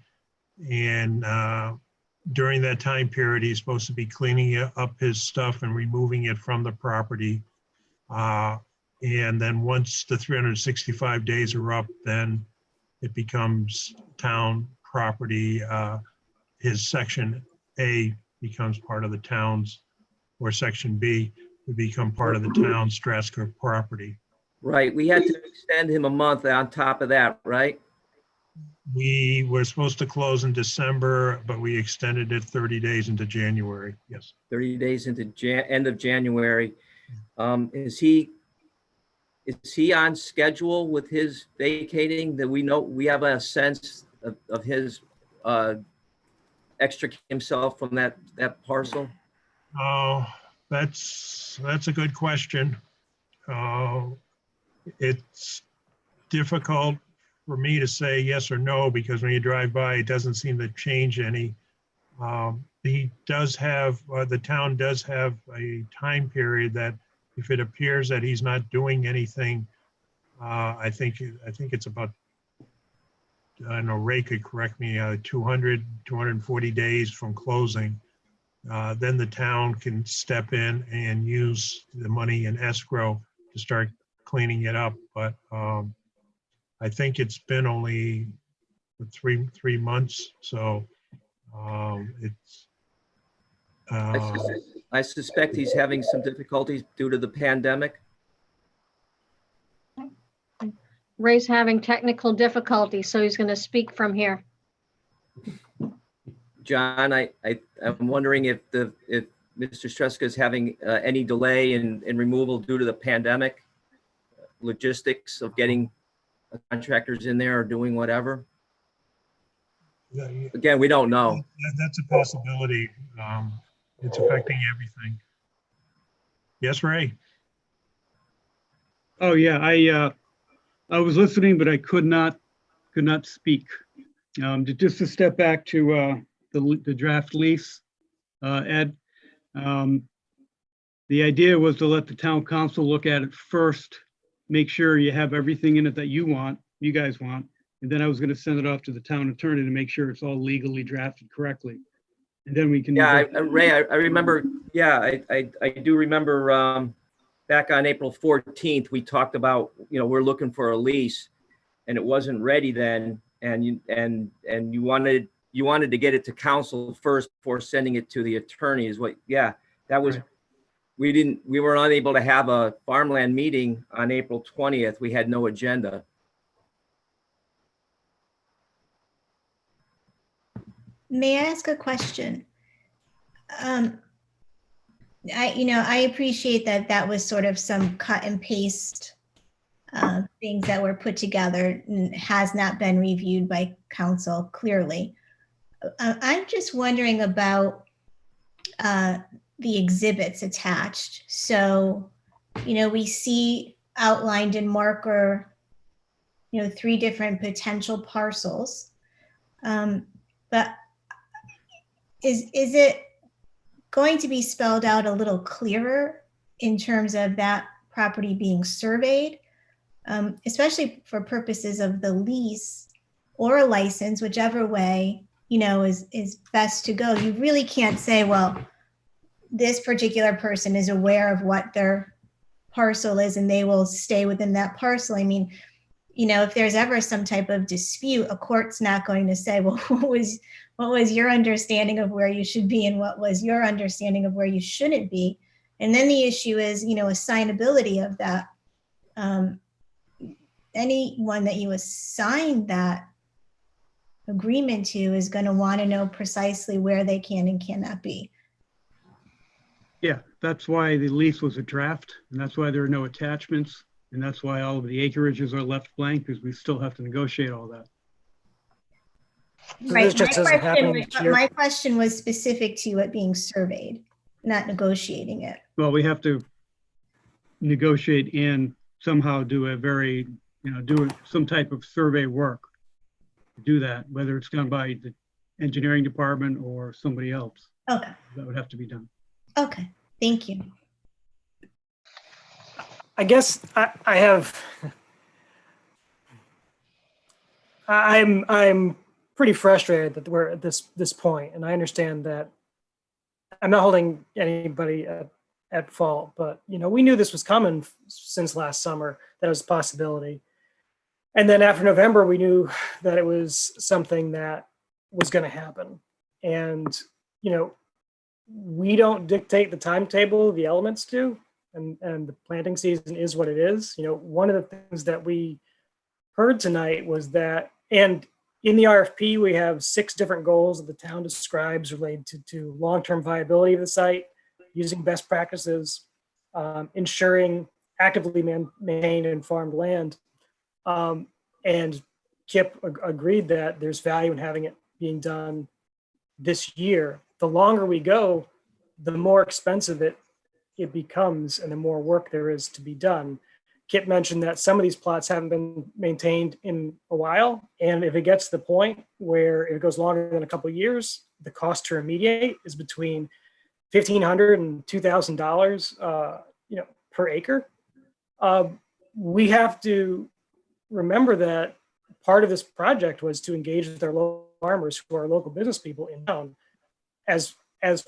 And during that time period, he's supposed to be cleaning up his stuff and removing it from the property. And then once the 365 days are up, then it becomes town property. His section A becomes part of the town's, or section B would become part of the town's Stratska property. Right, we had to extend him a month on top of that, right? We were supposed to close in December, but we extended it 30 days into January, yes. 30 days into end of January. Is he on schedule with his vacating? That we know, we have a sense of his extricating himself from that parcel? Oh, that's a good question. It's difficult for me to say yes or no, because when you drive by, it doesn't seem to change any. He does have, the town does have a time period that if it appears that he's not doing anything, I think it's about, I don't know, Ray could correct me, 240 days from closing. Then the town can step in and use the money in escrow to start cleaning it up. But I think it's been only 3 months, so it's. I suspect he's having some difficulties due to the pandemic. Ray's having technical difficulties, so he's going to speak from here. John, I'm wondering if Mr. Stratska is having any delay in removal due to the pandemic, logistics of getting contractors in there or doing whatever. Again, we don't know. That's a possibility. It's affecting everything. Yes, Ray. Oh yeah, I was listening, but I could not speak. Just to step back to the draft lease, Ed. The idea was to let the town council look at it first, make sure you have everything in it that you guys want. And then I was going to send it off to the town attorney to make sure it's all legally drafted correctly. And then we can. Yeah, Ray, I remember, yeah, I do remember back on April 14th, we talked about, we're looking for a lease and it wasn't ready then. And you wanted to get it to council first before sending it to the attorney is what, yeah, that was, right. We were unable to have a farmland meeting on April 20th. We had no agenda. May I ask a question? I appreciate that was sort of some cut and paste things that were put together and has not been reviewed by council clearly. I'm just wondering about the exhibits attached. So, we see outlined in marker, 3 different potential parcels. But is it going to be spelled out a little clearer in terms of that property being surveyed, especially for purposes of the lease or a license, whichever way, is best to go? You really can't say, well, this particular person is aware of what their parcel is and they will stay within that parcel. I mean, if there's ever some type of dispute, a court's not going to say, well, what was your understanding of where you should be and what was your understanding of where you shouldn't be? And then the issue is, assignability of that. Anyone that you assign that agreement to is going to want to know precisely where they can and cannot be. Yeah, that's why the lease was a draft, and that's why there are no attachments, and that's why all of the acreages are left blank, because we still have to negotiate all that. Right. My question was specific to it being surveyed, not negotiating it. Well, we have to negotiate and somehow do a very, do some type of survey work to do that, whether it's done by the engineering department or somebody else. Okay. That would have to be done. Okay, thank you. I guess I'm pretty frustrated that we're at this point, and I understand that I'm not holding anybody at fault, but we knew this was coming since last summer, that it was a possibility. And then after November, we knew that it was something that was going to happen. And, we don't dictate the timetable, the elements do, and the planting season is what it is. One of the things that we heard tonight was that, and in the RFP, we have 6 different goals that the town describes related to long-term viability of the site, using best practices, ensuring actively maintained and farmed land. And Kip agreed that there's value in having it being done this year. The longer we go, the more expensive it becomes and the more work there is to be done. Kip mentioned that some of these plots haven't been maintained in a while. And if it gets to the point where it goes longer than a couple of years, the cost to remediate is between $1,500 and $2,000 per acre. We have to remember that part of this project was to engage with our local farmers, who are local business people in town, as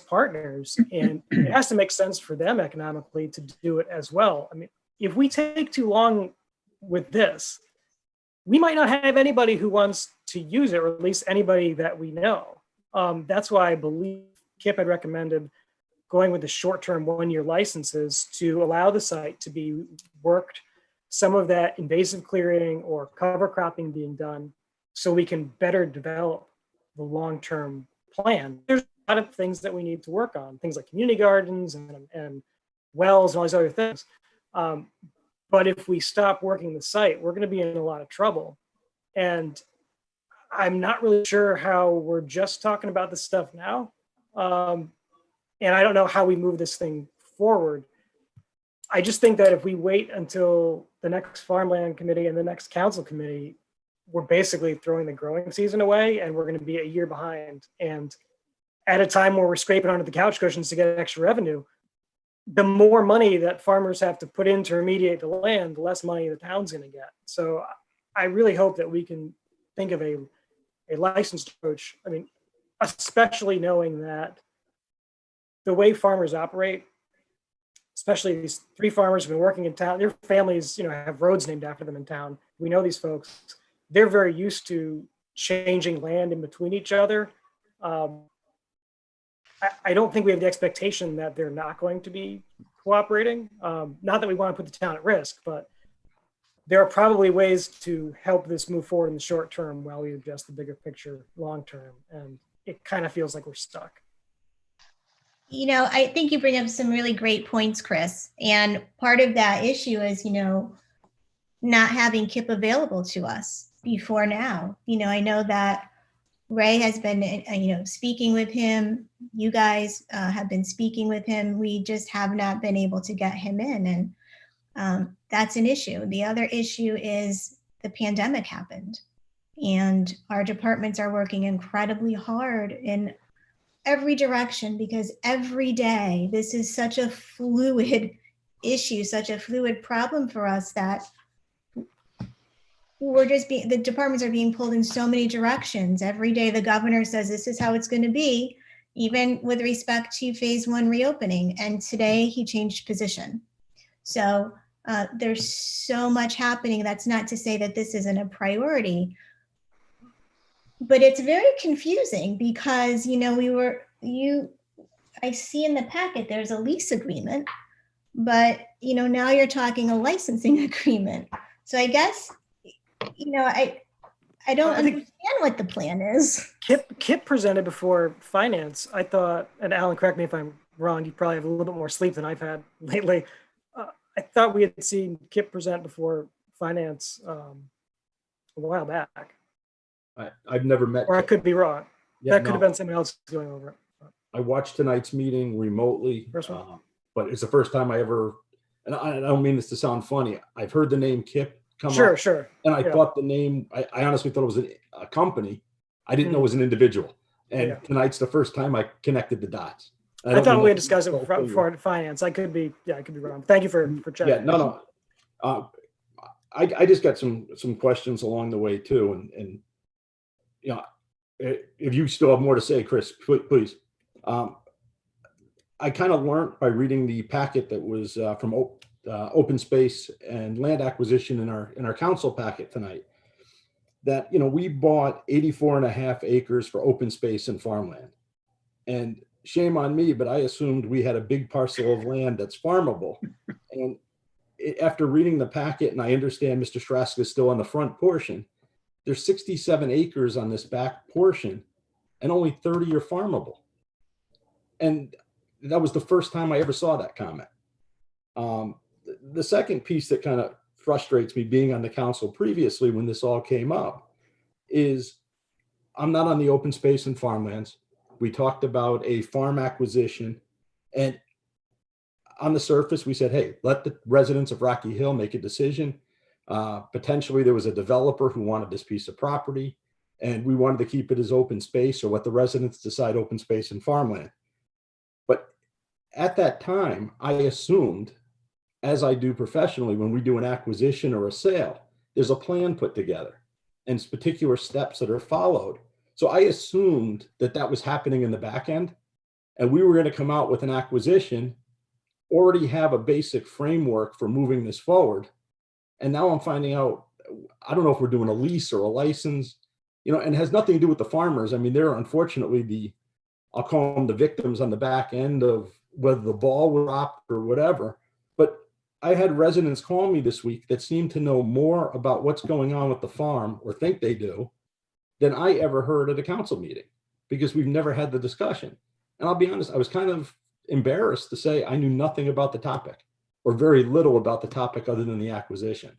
partners, and it has to make sense for them economically to do it as well. I mean, if we take too long with this, we might not have anybody who wants to use it, or at least anybody that we know. That's why I believe Kip had recommended going with the short-term 1-year licenses to allow the site to be worked, some of that invasive clearing or cover cropping being done, so we can better develop the long-term plan. There's a lot of things that we need to work on, things like community gardens and wells and all these other things. But if we stop working the site, we're going to be in a lot of trouble. And I'm not really sure how we're just talking about this stuff now. And I don't know how we move this thing forward. I just think that if we wait until the next farmland committee and the next council committee, we're basically throwing the growing season away, and we're going to be a year behind. And at a time where we're scraping under the couch cushions to get extra revenue, the more money that farmers have to put in to remediate the land, the less money the town's going to get. So I really hope that we can think of a licensed approach. I mean, especially knowing that the way farmers operate, especially these 3 farmers who've been working in town, their families, have roads named after them in town. We know these folks, they're very used to changing land in between each other. I don't think we have the expectation that they're not going to be cooperating. Not that we want to put the town at risk, but there are probably ways to help this move forward in the short term while we adjust the bigger picture long term. And it kind of feels like we're stuck. I think you bring up some really great points, Chris. And part of that issue is, not having KIPP available to us before now. I know that Ray has been, speaking with him. You guys have been speaking with him. We just have not been able to get him in. And that's an issue. The other issue is the pandemic happened. And our departments are working incredibly hard in every direction, because every day this is such a fluid issue, such a fluid problem for us, that the departments are being pulled in so many directions. Every day the governor says this is how it's going to be, even with respect to phase 1 reopening. And today he changed position. So there's so much happening. That's not to say that this isn't a priority, but it's very confusing because, I see in the packet, there's a lease agreement, but, now you're talking a licensing agreement. So I guess, I don't understand what the plan is. KIPP presented before finance. I thought, and Alan, correct me if I'm wrong, you probably have a little bit more sleep than I've had lately. I thought we had seen KIPP present before finance a while back. I've never met. Or I could be wrong. Yeah, that could have been someone else going over it. I watched tonight's meeting remotely, but it's the first time I ever, and I don't mean this to sound funny, I've heard the name KIPP come up. Sure. And I thought the name, I honestly thought it was a company. I didn't know it was an individual. And tonight's the first time I connected the dots. I thought we had discussed it before finance. I could be wrong. Thank you for checking. Yeah, no. I just got some questions along the way too. And if you still have more to say, Chris, please. I kind of learned by reading the packet that was from Open Space and Land Acquisition in our council packet tonight, that we bought 84.5 acres for open space and farmland. And shame on me, but I assumed we had a big parcel of land that's farmable. And after reading the packet, and I understand Mr. Straska is still on the front portion, there's 67 acres on this back portion and only 30 are farmable. And that was the first time I ever saw that comment. The second piece that kind of frustrates me, being on the council previously when this all came up, is I'm not on the open space and farmlands. We talked about a farm acquisition, and on the surface we said, hey, let the residents of Rocky Hill make a decision. Potentially there was a developer who wanted this piece of property, and we wanted to keep it as open space, or what the residents decide, open space and farmland. But at that time, I assumed, as I do professionally, when we do an acquisition or a sale, there's a plan put together and particular steps that are followed. So I assumed that that was happening in the back end, and we were going to come out with an acquisition, already have a basic framework for moving this forward. And now I'm finding out, I don't know if we're doing a lease or a license, and it has nothing to do with the farmers. I mean, they're unfortunately I'll call them the victims on the back end of whether the ball was dropped or whatever. But I had residents call me this week that seem to know more about what's going on with the farm, or think they do, than I ever heard at a council meeting, because we've never had the discussion. And I'll be honest, I was kind of embarrassed to say I knew nothing about the topic, or very little about the topic other than the acquisition.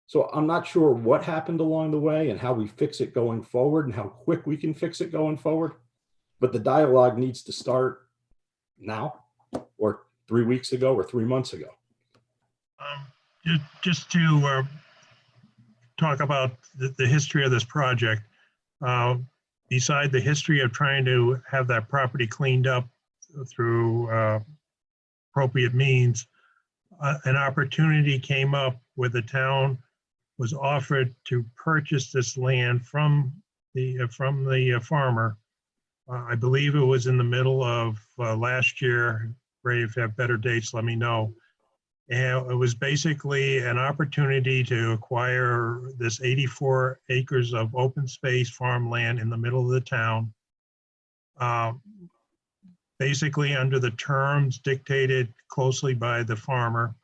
So I'm not sure what happened along the way and how we fix it going forward and how quick we can fix it going forward. But the dialogue needs to start now, or 3 weeks ago, or 3 months ago. Just to talk about the history of this project, beside the history of trying to have that property cleaned up through appropriate means, an opportunity came up where the town was offered to purchase this land from the farmer. I believe it was in the middle of last year. Ray, if you have better dates, let me know. And it was basically an opportunity to acquire this 84 acres of open space farmland in the middle of the town. Basically under the terms dictated closely by the farmer.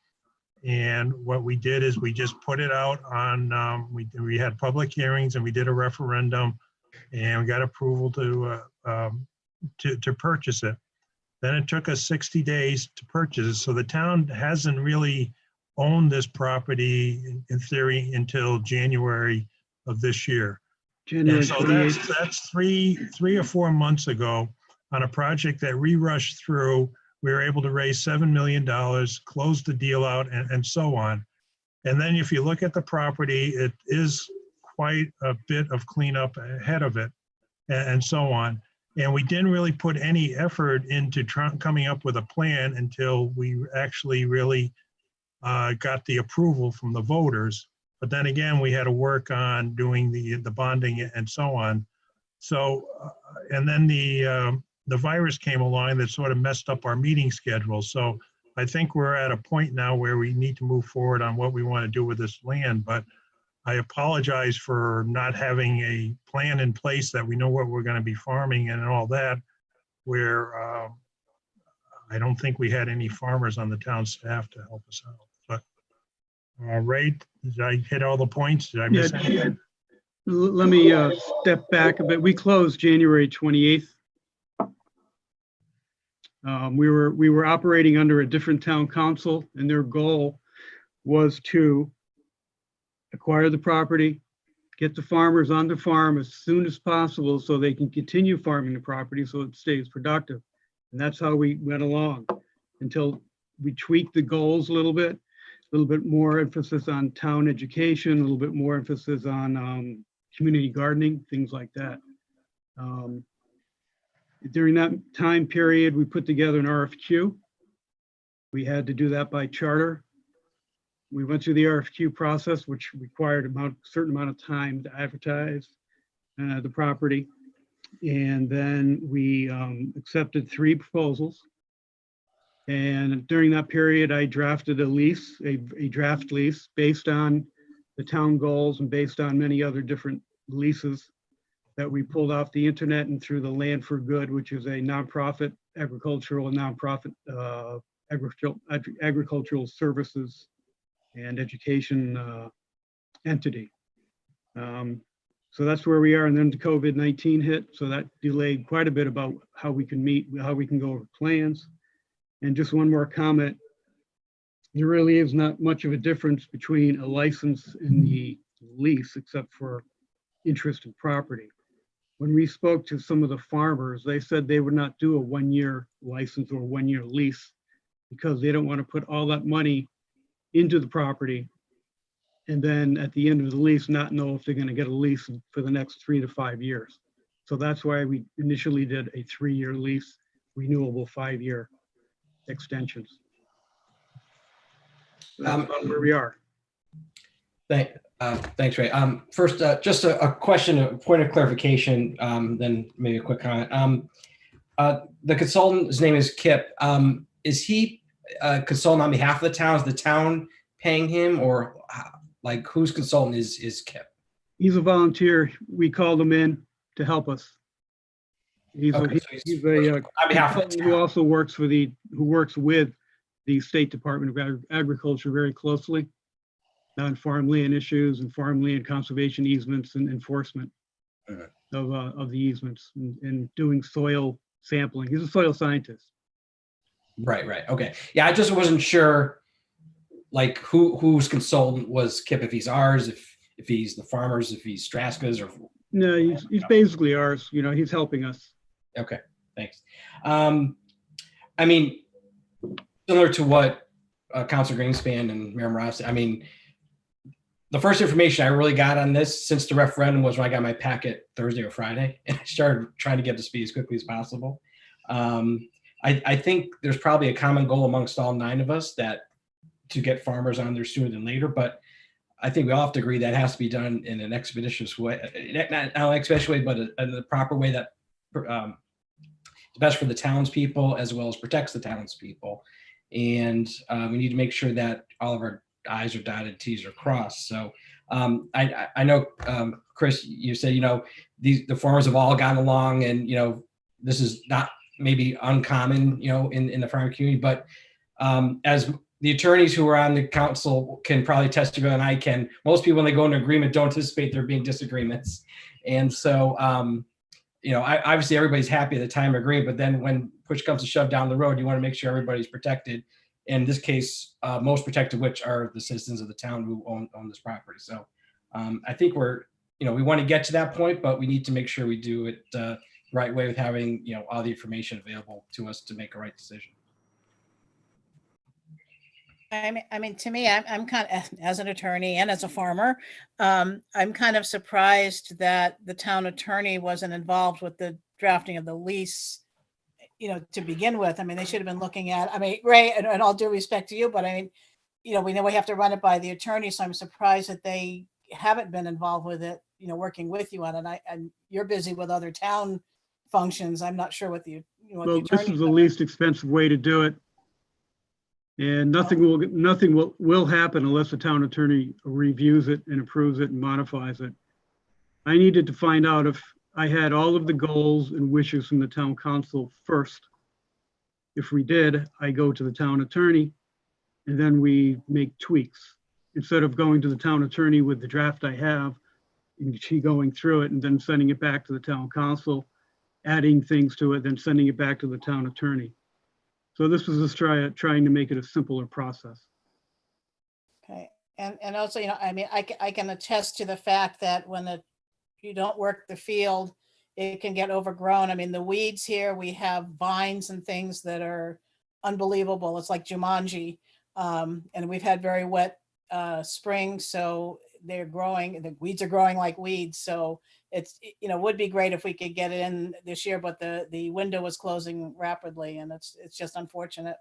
And what we did is we just put it out on, we had public hearings and we did a referendum and we got approval to purchase it. Then it took us 60 days to purchase it. So the town hasn't really owned this property in theory until January of this year. January And so 28th. that's three or 4 months ago on a project that we rushed through. We were able to raise $7 million, close the deal out, and so on. And then if you look at the property, it is quite a bit of cleanup ahead of it, and so on. And we didn't really put any effort into coming up with a plan until we actually really got the approval from the voters. But then again, we had to work on doing the bonding and so on. So, and then the virus came along that sort of messed up our meeting schedule. So I think we're at a point now where we need to move forward on what we want to do with this land. But I apologize for not having a plan in place that we know what we're going to be farming and all that, where I don't think we had any farmers on the town staff to help us out. But Ray, did I hit all the points? Did I miss anything? Let me step back a bit. We closed January 28th. We were operating under a different town council, and their goal was to acquire the property, get the farmers on the farm as soon as possible so they can continue farming the property so it stays productive. And that's how we went along until we tweaked the goals a little bit more emphasis on town education, a little bit more emphasis on community gardening, things like that. During that time period, we put together an RFQ. We had to do that by charter. We went through the RFQ process, which required a certain amount of time to advertise the property. And then we accepted 3 proposals. And during that period, I drafted a lease, a draft lease based on the town goals and based on many other different leases that we pulled off the internet and through the Land for Good, which is a nonprofit agricultural agricultural services and education entity. So that's where we are. And then the COVID-19 hit. So that delayed quite a bit about how we can meet, how we can go over plans. And just one more comment. There really is not much of a difference between a license and the lease, except for interest in property. When we spoke to some of the farmers, they said they would not do a 1-year license or 1-year lease because they don't want to put all that money into the property and then at the end of the lease not know if they're going to get a lease for the next 3 to 5 years. So that's why we initially did a 3-year lease, renewable 5-year extensions. That's about where we are. Thanks, Ray. First, just a question, a point of clarification, then maybe a quick comment. The consultant, his name is Kip. Is he a consultant on behalf of the town? Is the town paying him, or like whose consultant is Kip? He's a volunteer. We called him in to help us. He's a on behalf of the town. Who also works with the State Department of Agriculture very closely on farmland issues and farmland conservation easements and enforcement of the easements and doing soil sampling. He's a soil scientist. Right. Okay. Yeah, I just wasn't sure, like whose consultant was Kip, if he's ours, if he's the farmers, if he's Straska's, or no, he's basically ours. You know, he's helping us. Okay, thanks. I mean, similar to what Councilor Greenspan and Mayor Morales, I mean, the first information I really got on this since the referendum was when I got my packet Thursday or Friday, and I started trying to get to speed as quickly as possible. I think there's probably a common goal amongst all 9 of us to get farmers on there sooner than later, but I think we all have to agree that has to be done in an expeditious way, not an expeditious way, but in the proper way that is best for the townspeople as well as protects the townspeople. And we need to make sure that all of our I's are dotted, T's are crossed. So I know, Chris, you said, the farmers have all gotten along, and, this is not maybe uncommon, in the farming community, but as the attorneys who are on the council can probably testify, and I can, most people, when they go into agreement, don't anticipate there being disagreements. And so, obviously everybody's happy at the time of agreement, but then when push comes to shove down the road, you want to make sure everybody's protected. In this case, most protected, which are the citizens of the town who own this property. So I think we want to get to that point, but we need to make sure we do it the right way with having, all the information available to us to make a right decision. I mean, to me, I'm kind of, as an attorney and as a farmer, I'm kind of surprised that the town attorney wasn't involved with the drafting of the lease, to begin with. I mean, they should have been looking at, Ray, and all due respect to you, but we know we have to run it by the attorney. So I'm surprised that they haven't been involved with it, working with you on it. And you're busy with other town functions. I'm not sure what the, well, this is the least expensive way to do it. And nothing will happen unless the town attorney reviews it and approves it and modifies it. I needed to find out if I had all of the goals and wishes from the town council first. If we did, I go to the town attorney and then we make tweaks. Instead of going to the town attorney with the draft I have and she going through it and then sending it back to the town council, adding things to it, then sending it back to the town attorney. So this was just trying to make it a simpler process. Okay, and also, I can attest to the fact that when you don't work the field, it can get overgrown. I mean, the weeds here, we have vines and things that are unbelievable. It's like Jumanji, and we've had very wet spring, so they're growing. The weeds are growing like weeds. So it's, would be great if we could get it in this year, but the window was closing rapidly, and it's just unfortunate.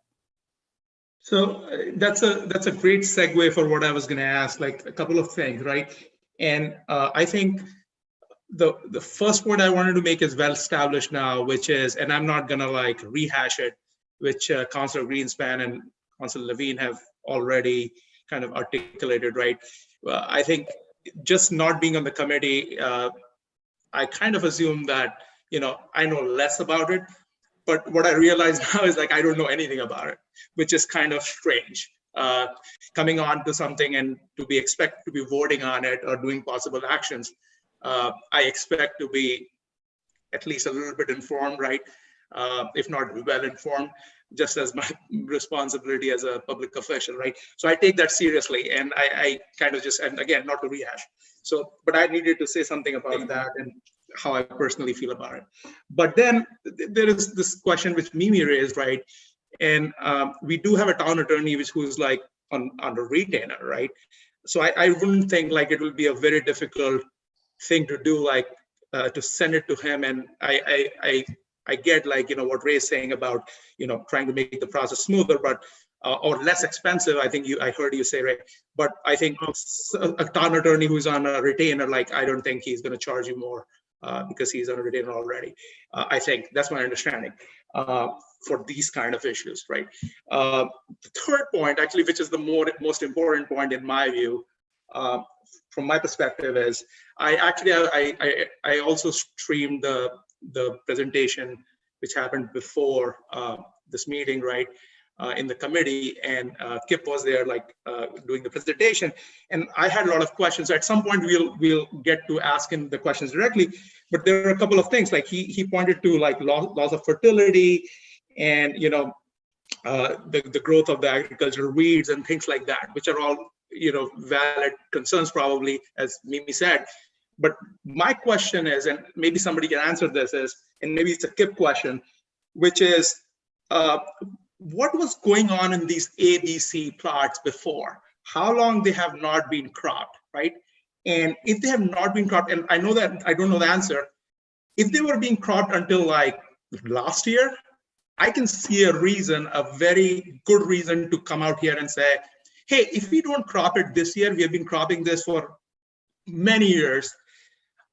So that's a great segue for what I was going to ask, like a couple of things, right? And I think the first point I wanted to make is well established now, which is, and I'm not going to rehash it, which Councilor Greenspan and Councilor Levine have already kind of articulated, right? I think just not being on the committee, I kind of assume that, I know less about it, but what I realize now is I don't know anything about it, which is kind of strange. Coming on to something and to be expected to be voting on it or doing possible actions, I expect to be at least a little bit informed, right? If not well informed, just as my responsibility as a public official, right? So I take that seriously, and I kind of just, and again, not to rehash. So, but I needed to say something about that and how I personally feel about it. But then there is this question which Mimi raised, right? And we do have a town attorney who's on a retainer, right? So I wouldn't think it will be a very difficult thing to do, to send it to him. And I get what Ray's saying about, trying to make the process smoother, but or less expensive. I think I heard you say, Ray, but I think a town attorney who's on a retainer, I don't think he's going to charge you more because he's on a retainer already. I think that's my understanding for these kind of issues, right? The third point, actually, which is the most important point in my view, from my perspective, is I also streamed the presentation which happened before this meeting, right, in the committee, and Kip was there doing the presentation, and I had a lot of questions. At some point we'll get to ask him the questions directly, but there are a couple of things he pointed to loss of fertility and the growth of the agricultural weeds and things like that, which are all valid concerns probably, as Mimi said. But my question is, and maybe somebody can answer this, and maybe it's a Kip question, which is, what was going on in these ABC plots before? How long they have not been cropped, right? And if they have not been cropped, and I know that I don't know the answer, if they were being cropped until last year, I can see a very good reason to come out here and say, hey, if we don't crop it this year, we have been cropping this for many years.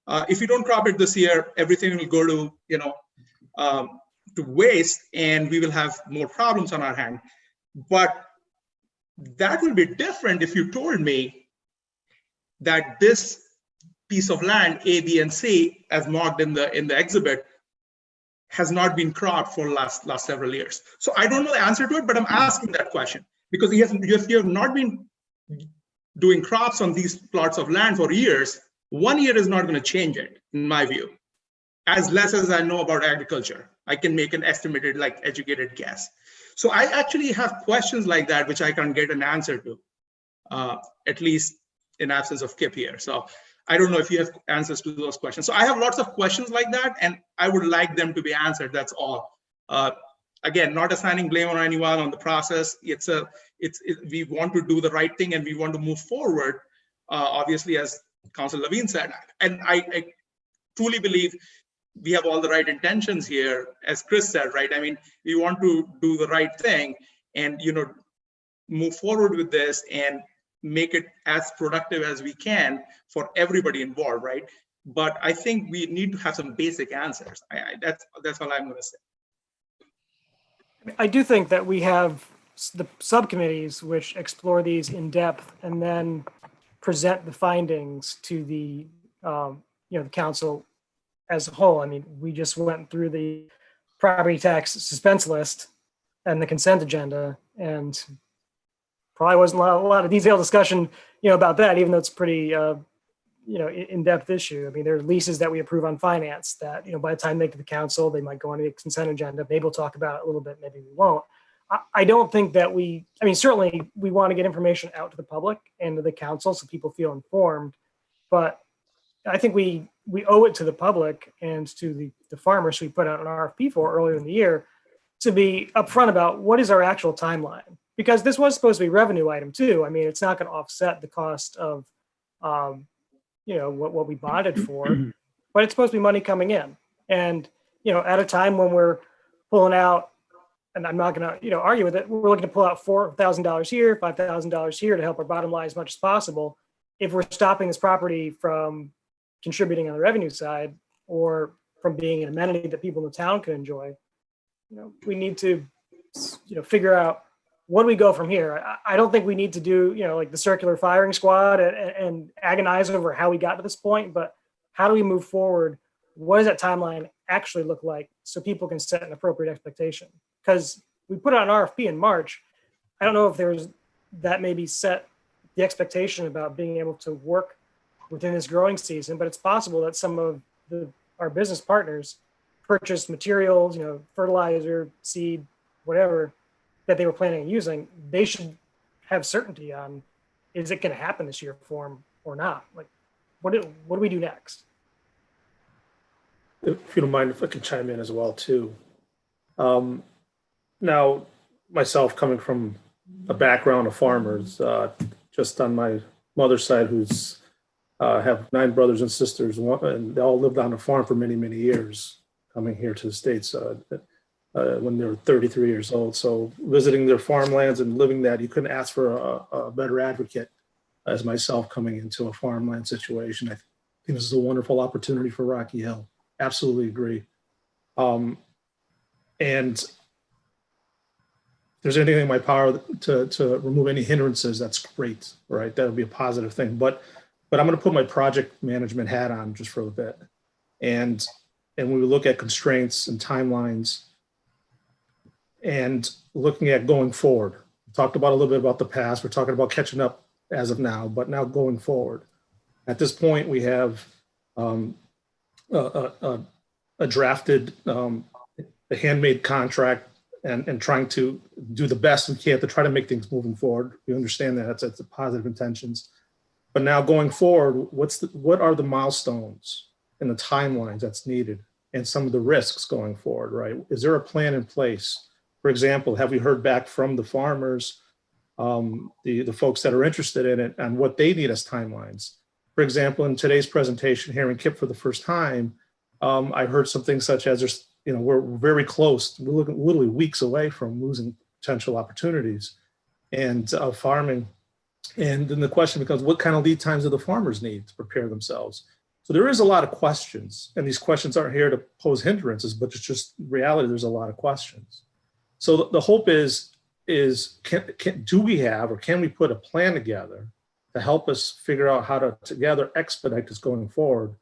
If we don't crop it this year, everything will go to, to waste, and we will have more problems on our hand. But that will be different if you told me that this piece of land, A, B, and C, as marked in the exhibit, has not been cropped for last several years. So I don't know the answer to it, but I'm asking that question because you have not been doing crops on these plots of land for years. 1 year is not going to change it, in my view. As less as I know about agriculture, I can make an estimated, like, educated guess. So I actually have questions like that, which I can't get an answer to, at least in absence of Kip here. So I don't know if you have answers to those questions. So I have lots of questions like that, and I would like them to be answered. That's all. Again, not assigning blame on anyone on the process. We want to do the right thing and we want to move forward. Obviously, as Councilor Levine said, and I truly believe we have all the right intentions here, as Chris said, right? I mean, we want to do the right thing and, move forward with this and make it as productive as we can for everybody involved, right? But I think we need to have some basic answers. That's all I'm going to say. I do think that we have the subcommittees which explore these in depth and then present the findings to the the council as a whole. I mean, we just went through the property tax suspense list and the consent agenda, and probably wasn't a lot of detailed discussion, about that, even though it's pretty, in-depth issue. I mean, there are leases that we approve on finance that, by the time they get to the council, they might go on the consent agenda. Maybe we'll talk about it a little bit, maybe we won't. I don't think that certainly we want to get information out to the public and to the council so people feel informed, but I think we owe it to the public and to the farmers who we put out an RFP for earlier in the year to be upfront about what is our actual timeline, because this was supposed to be a revenue item too. I mean, it's not going to offset the cost of, what we bonded for, but it's supposed to be money coming in. And, at a time when we're pulling out, and I'm not going to, argue with it, we're looking to pull out $4,000 here, $5,000 here to help our bottom line as much as possible. If we're stopping this property from contributing on the revenue side or from being an amenity that people in the town can enjoy, we need to, figure out what do we go from here. I don't think we need to do, like the circular firing squad and agonize over how we got to this point, but how do we move forward? What does that timeline actually look like so people can set an appropriate expectation? Because we put out an RFP in March. I don't know if there's that maybe set the expectation about being able to work within this growing season, but it's possible that some of our business partners purchased materials, fertilizer, seed, whatever, that they were planning on using. They should have certainty on, is it going to happen this year for them or not? Like, what do we do next? If you don't mind, if I can chime in as well too. Now, myself coming from a background of farmers, just on my mother's side, who's have 9 brothers and sisters, and they all lived on a farm for many, many years, coming here to the States when they were 33 years old. So visiting their farmlands and living that, you couldn't ask for a better advocate as myself coming into a farmland situation. I think this is a wonderful opportunity for Rocky Hill. Absolutely agree. And if there's anything in my power to remove any hindrances, that's great, right? That would be a positive thing. But I'm going to put my project management hat on just for a bit. And when we look at constraints and timelines and looking at going forward, we talked about a little bit about the past. We're talking about catching up as of now, but now going forward. At this point, we have a drafted, a handmade contract and trying to do the best we can to try to make things moving forward. We understand that that's the positive intentions. But now going forward, what are the milestones and the timelines that's needed and some of the risks going forward, right? Is there a plan in place? For example, have we heard back from the farmers, the folks that are interested in it, and what they need as timelines? For example, in today's presentation, hearing Kip for the first time, I heard some things such as you know, we're very close. We're looking literally weeks away from losing potential opportunities and farming. And then the question becomes, what kind of lead times do the farmers need to prepare themselves? So there is a lot of questions, and these questions aren't here to pose hindrances, but it's just reality. There's a lot of questions. So the hope is do we have, or can we put a plan together to help us figure out how to together expedite this going forward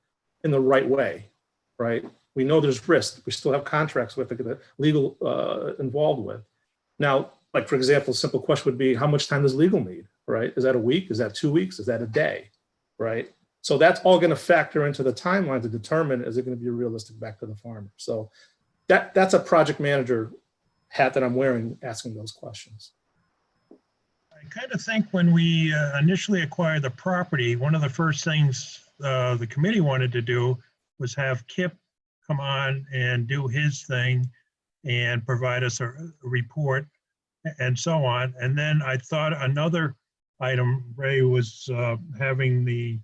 in the right way, right? We know there's risk. We still have contracts with the legal involved with. Now, like for example, a simple question would be, how much time does legal need, right? Is that a week? Is that 2 weeks? Is that a day, right? So that's all going to factor into the timeline to determine, is it going to be realistic back to the farmer? So that's a project manager hat that I'm wearing, asking those questions. I kind of think when we initially acquired the property, one of the first things the committee wanted to do was have Kip come on and do his thing and provide us a report and so on. And then I thought another item, Ray, was having the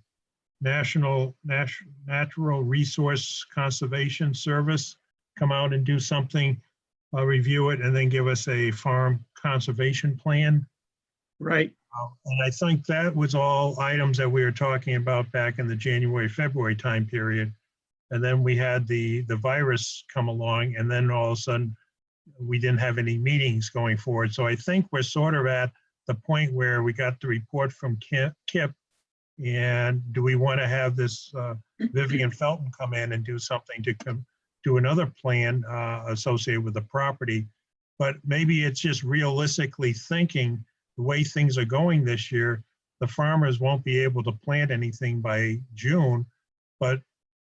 Natural Resource Conservation Service come out and do something, review it, and then give us a farm conservation plan. Right. And I think that was all items that we were talking about back in the January, February time period. And then we had the virus come along, and then all of a sudden we didn't have any meetings going forward. So I think we're sort of at the point where we got the report from Kip, and do we want to have this Vivian Felton come in and do something to do another plan associated with the property? But maybe it's just realistically thinking, the way things are going this year, the farmers won't be able to plant anything by June. But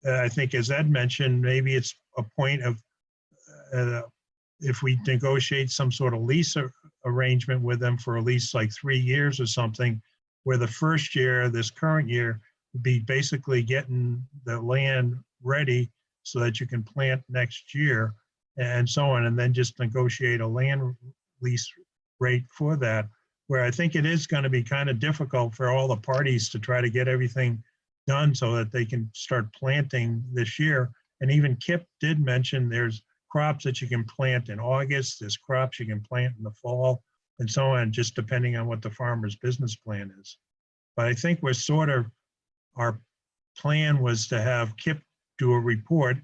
I think, as Ed mentioned, maybe it's a point of if we negotiate some sort of lease arrangement with them for at least like 3 years or something, where the first year, this current year, would be basically getting the land ready so that you can plant next year and so on, and then just negotiate a land lease rate for that, where I think it is going to be kind of difficult for all the parties to try to get everything done so that they can start planting this year. And even Kip did mention there's crops that you can plant in August, there's crops you can plant in the fall, and so on, just depending on what the farmer's business plan is. But I think we're sort of, our plan was to have Kip do a report.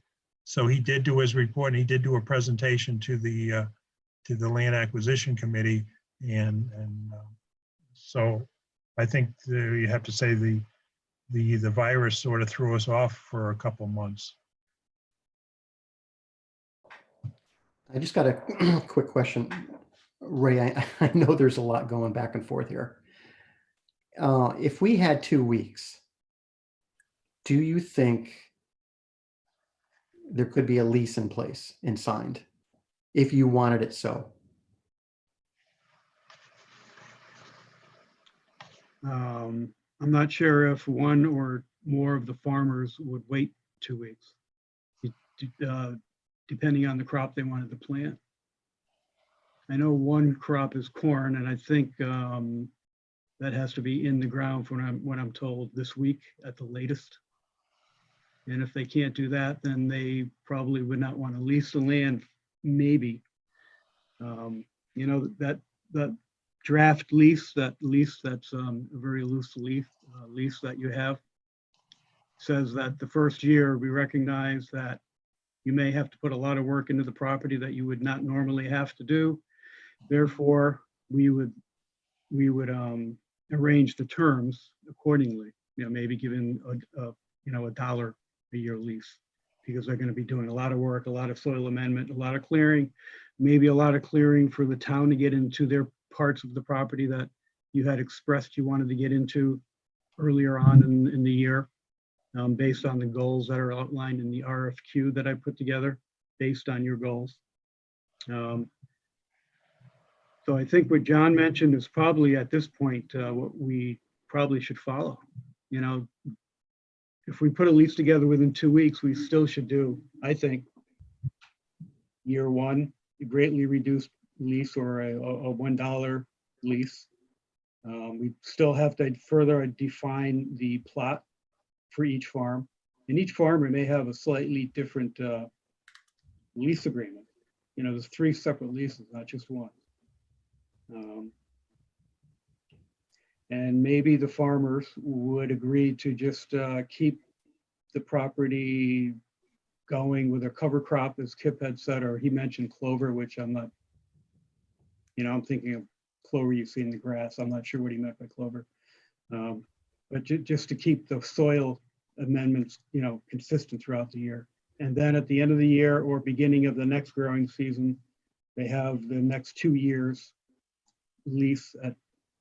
So he did do his report, and he did do a presentation to the Land Acquisition Committee. And so I think you have to say the virus sort of threw us off for a couple months. I just got a quick question. Ray, I know there's a lot going back and forth here. If we had 2 weeks, do you think there could be a lease in place and signed if you wanted it so? I'm not sure if one or more of the farmers would wait 2 weeks, depending on the crop they wanted to plant. I know one crop is corn, and I think that has to be in the ground from what I'm told this week at the latest. And if they can't do that, then they probably would not want to lease the land, maybe. You know, that draft lease, that lease that's a very loose lease that you have, says that the first year we recognize that you may have to put a lot of work into the property that you would not normally have to do. Therefore, we would arrange the terms accordingly. You know, maybe giving a $1 a year lease, because they're going to be doing a lot of work, a lot of soil amendment, a lot of clearing, maybe a lot of clearing for the town to get into their parts of the property that you had expressed you wanted to get into earlier on in the year, based on the goals that are outlined in the RFQ that I put together based on your goals. So I think what John mentioned is probably at this point what we probably should follow. You know, if we put a lease together within 2 weeks, we still should do, I think, year one, a greatly reduced lease or a $1 lease. We still have to further define the plot for each farm. And each farmer may have a slightly different lease agreement. You know, there's 3 separate leases, not just one. And maybe the farmers would agree to just keep the property going with a cover crop, as Kip had said, or he mentioned clover, which I'm not, you know, I'm thinking of clover you see in the grass. I'm not sure what he meant by clover. But just to keep the soil amendments, you know, consistent throughout the year. And then at the end of the year or beginning of the next growing season, they have the next 2 years lease at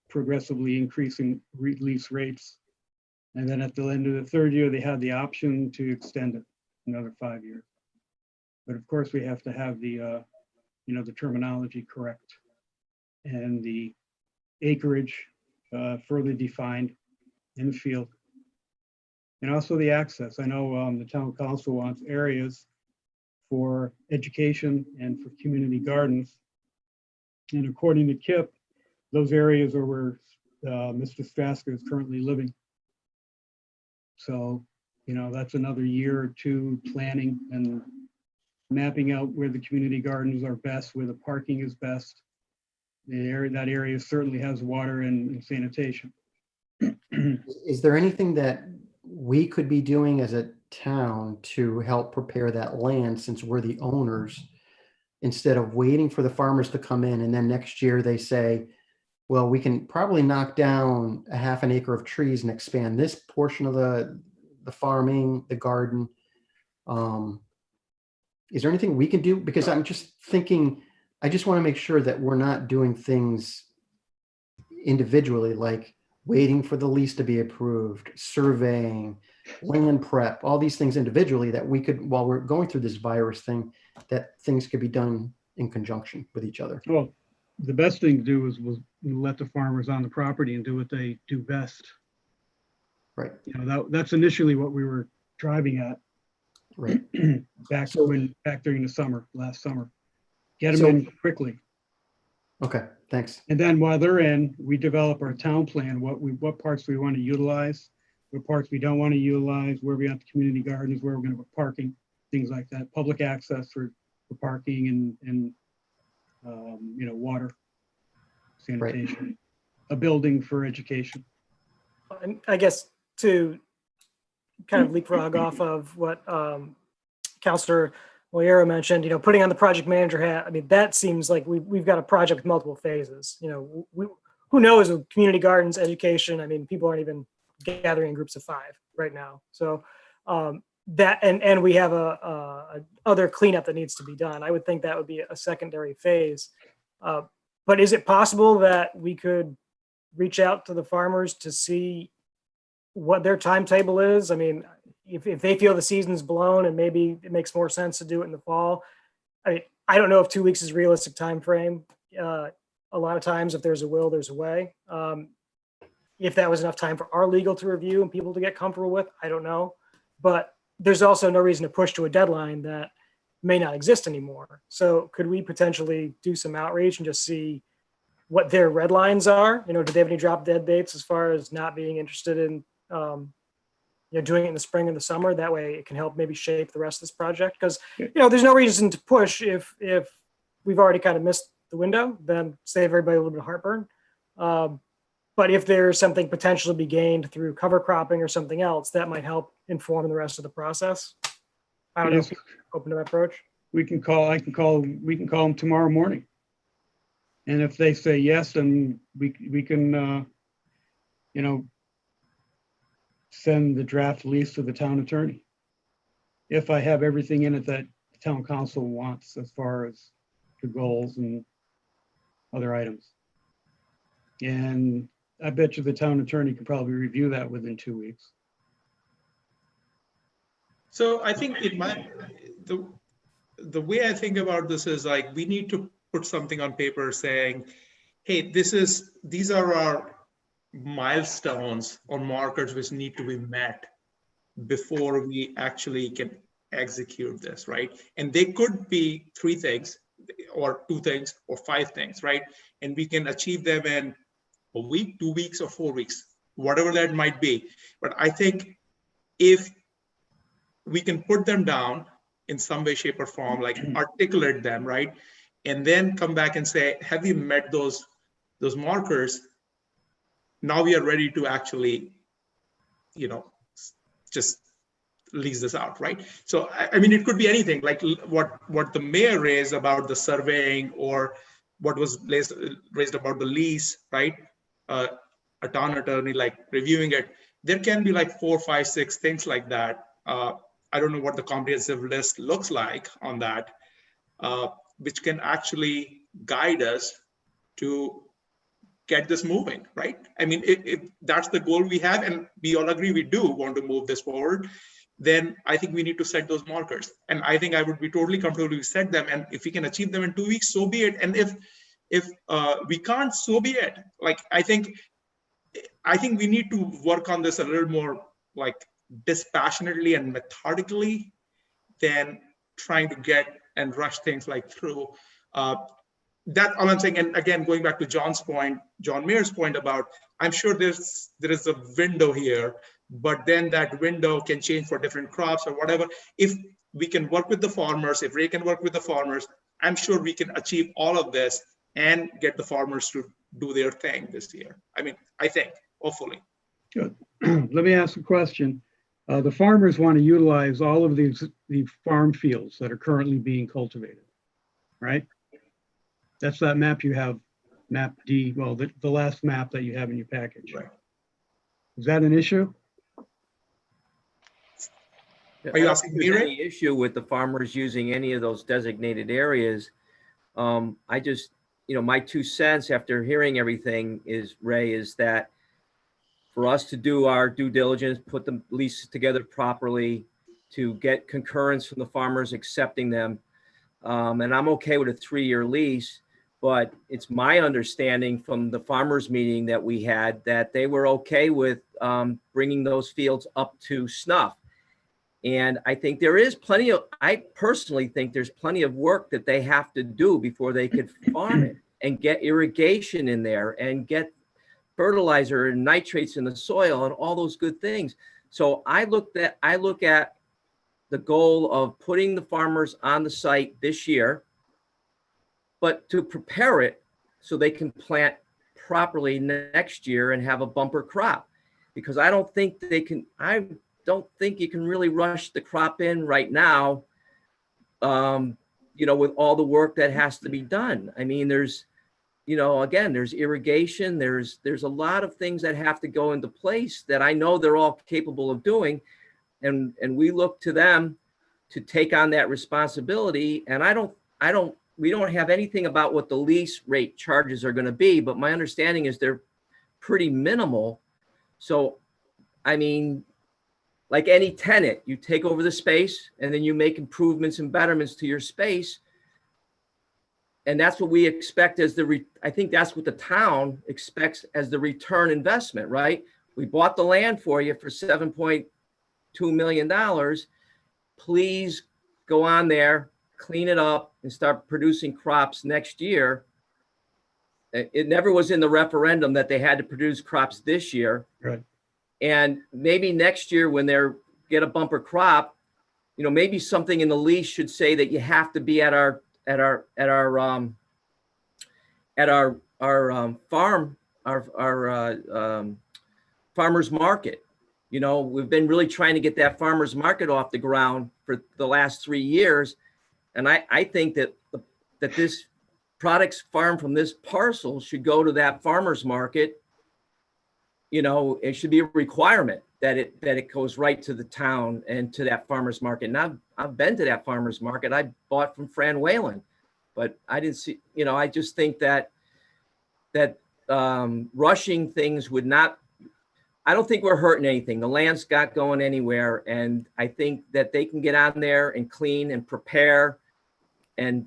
progressively increasing lease rates. And then at the end of the 3rd year, they have the option to extend it another 5 years. But of course, we have to have the, you know, the terminology correct and the acreage further defined in the field. And also the access. I know the town council wants areas for education and for community gardens. And according to Kip, those areas are where Mr. Strasker is currently living. So, you know, that's another year or 2 planning and mapping out where the community gardens are best, where the parking is best. That area certainly has water and sanitation. Is there anything that we could be doing as a town to help prepare that land, since we're the owners, instead of waiting for the farmers to come in and then next year they say, well, we can probably knock down a ½ an acre of trees and expand this portion of the farming, the garden. Is there anything we can do? Because I'm just thinking, I just want to make sure that we're not doing things individually, like waiting for the lease to be approved, surveying, land prep, all these things individually that we could, while we're going through this virus thing, that things could be done in conjunction with each other. Well, the best thing to do was let the farmers on the property and do what they do best. Right. You know, that's initially what we were driving at. Right. back during the summer, last summer. Get them in quickly. Okay, thanks. And then while they're in, we develop our town plan, what parts we want to utilize, what parts we don't want to utilize, where we have the community gardens, where we're going to put parking, things like that, public access for parking and you know, water, sanitation, right. A building for education. And I guess to kind of leapfrog off of what Councilor Moyera mentioned, you know, putting on the project manager hat. I mean, that seems like we've got a project with multiple phases. You know, who knows with community gardens, education. I mean, people aren't even gathering in groups of 5 right now. So that and we have a other cleanup that needs to be done. I would think that would be a secondary phase. But is it possible that we could reach out to the farmers to see what their timetable is? I mean, if they feel the season's blown and maybe it makes more sense to do it in the fall. I mean, I don't know if 2 weeks is a realistic time frame. A lot of times if there's a will, there's a way. If that was enough time for our legal to review and people to get comfortable with, I don't know. But there's also no reason to push to a deadline that may not exist anymore. So could we potentially do some outreach and just see what their red lines are? You know, do they have any drop dead dates as far as not being interested in you know, doing it in the spring and the summer? That way it can help maybe shape the rest of this project. Because, you know, there's no reason to push if we've already kind of missed the window, then save everybody a little bit of heartburn. But if there's something potentially to be gained through cover cropping or something else, that might help inform the rest of the process. I don't know if you're open to that approach. We can call them tomorrow morning. And if they say yes, then we can, you know, send the draft lease to the town attorney. If I have everything in it that the town council wants as far as the goals and other items. And I bet you the town attorney can probably review that within 2 weeks. So I think the way I think about this is like, we need to put something on paper saying, hey, these are our milestones or markers which need to be met before we actually can execute this, right? And they could be 3 things or 2 things or 5 things, right? And we can achieve them in a week, 2 weeks, or 4 weeks, whatever that might be. But I think if we can put them down in some way, shape, or form, like articulate them, right? And then come back and say, have you met those markers? Now we are ready to actually, just lease this out, right? So, I mean, it could be anything, like what the mayor raised about the surveying, or what was raised about the lease, right? A town attorney like reviewing it. There can be like 4, 5, 6 things like that. I don't know what the comprehensive list looks like on that, which can actually guide us to get this moving, right? I mean, if that's the goal we have, and we all agree we do want to move this forward, then I think we need to set those markers. And I think I would be totally comfortable to set them. And if we can achieve them in 2 weeks, so be it. And if we can't, so be it. Like, I think we need to work on this a little more like dispassionately and methodically than trying to get and rush things like through. That's all I'm saying. And again, going back to John Mayer's point about, I'm sure there is a window here, but then that window can change for different crops or whatever. If we can work with the farmers, if Ray can work with the farmers, I'm sure we can achieve all of this and get the farmers to do their thing this year. I mean, I think, hopefully. Good. Let me ask a question. The farmers want to utilize all of the farm fields that are currently being cultivated, right? That's that map you have, map D, well, the last map that you have in your package. Right. Is that an issue? Are you asking me, Ray? Any issue with the farmers using any of those designated areas? I just, my 2 cents after hearing everything is, Ray, is that for us to do our due diligence, put the leases together properly, to get concurrence from the farmers accepting them. And I'm okay with a 3-year lease, but it's my understanding from the farmers meeting that we had that they were okay with bringing those fields up to snuff. And I think there is I personally think there's plenty of work that they have to do before they could farm it and get irrigation in there and get fertilizer and nitrates in the soil and all those good things. So I look at the goal of putting the farmers on the site this year, but to prepare it so they can plant properly next year and have a bumper crop. Because I don't think you can really rush the crop in right now, with all the work that has to be done. I mean, there's irrigation, there's a lot of things that have to go into place that I know they're all capable of doing. And we look to them to take on that responsibility. And we don't have anything about what the lease rate charges are going to be, but my understanding is they're pretty minimal. So, I mean, like any tenant, you take over the space and then you make improvements and betterments to your space. And that's what we expect as I think that's what the town expects as the return investment, right? We bought the land for you for $7.2 million. Please go on there, clean it up, and start producing crops next year. It never was in the referendum that they had to produce crops this year. Right. And maybe next year when they get a bumper crop, maybe something in the lease should say that you have to be at our farmers market. We've been really trying to get that farmers market off the ground for the last 3 years. And I think that this products farmed from this parcel should go to that farmers market. It should be a requirement that it goes right to the town and to that farmers market. And I've been to that farmers market. I bought from Fran Whalen, but I didn't see, I just think that rushing things would not, I don't think we're hurting anything. The land's not going anywhere. And I think that they can get on there and clean and prepare and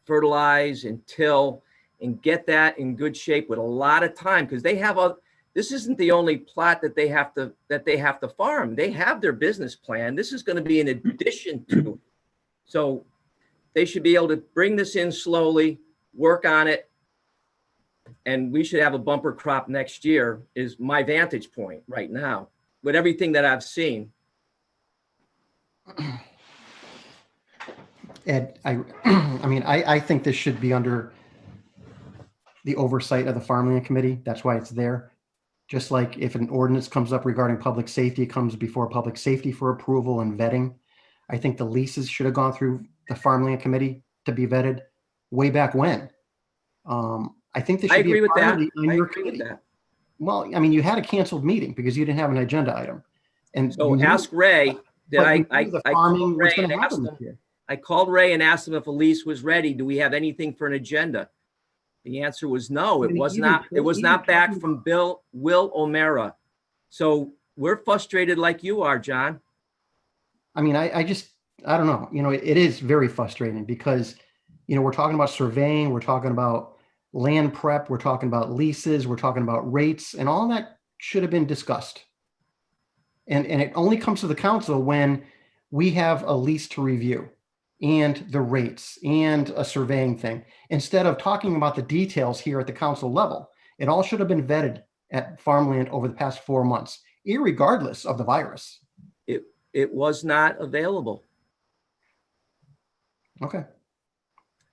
fertilize and till and get that in good shape with a lot of time, because this isn't the only plot that they have to farm. They have their business plan. This is going to be in addition to. So they should be able to bring this in slowly, work on it, and we should have a bumper crop next year is my vantage point right now with everything that I've seen. Ed, I mean, I think this should be under the oversight of the farmland committee. That's why it's there. Just like if an ordinance comes up regarding public safety, it comes before public safety for approval and vetting. I think the leases should have gone through the farmland committee to be vetted way back when. I think this I should be agree a with that. priority on I your agree with committee. that. Well, I mean, you had a canceled meeting because you didn't have an agenda item. And So you knew- ask Ray, but I you knew the called farming was Ray going and to asked happen him, this year. I called Ray and asked him if a lease was ready. Do we have anything for an agenda? The answer was no, I it mean, was even- not. It was even not back talking from Will O'Mara. So we're frustrated like you are, John. I mean, I don't know. You know, it is very frustrating because, you know, we're talking about surveying, we're talking about land prep, we're talking about leases, we're talking about rates, and all that should have been discussed. And it only comes to the council when we have a lease to review and the rates and a surveying thing. Instead of talking about the details here at the council level, it all should have been vetted at farmland over the past 4 months, irregardless of the virus. It was not available. Okay.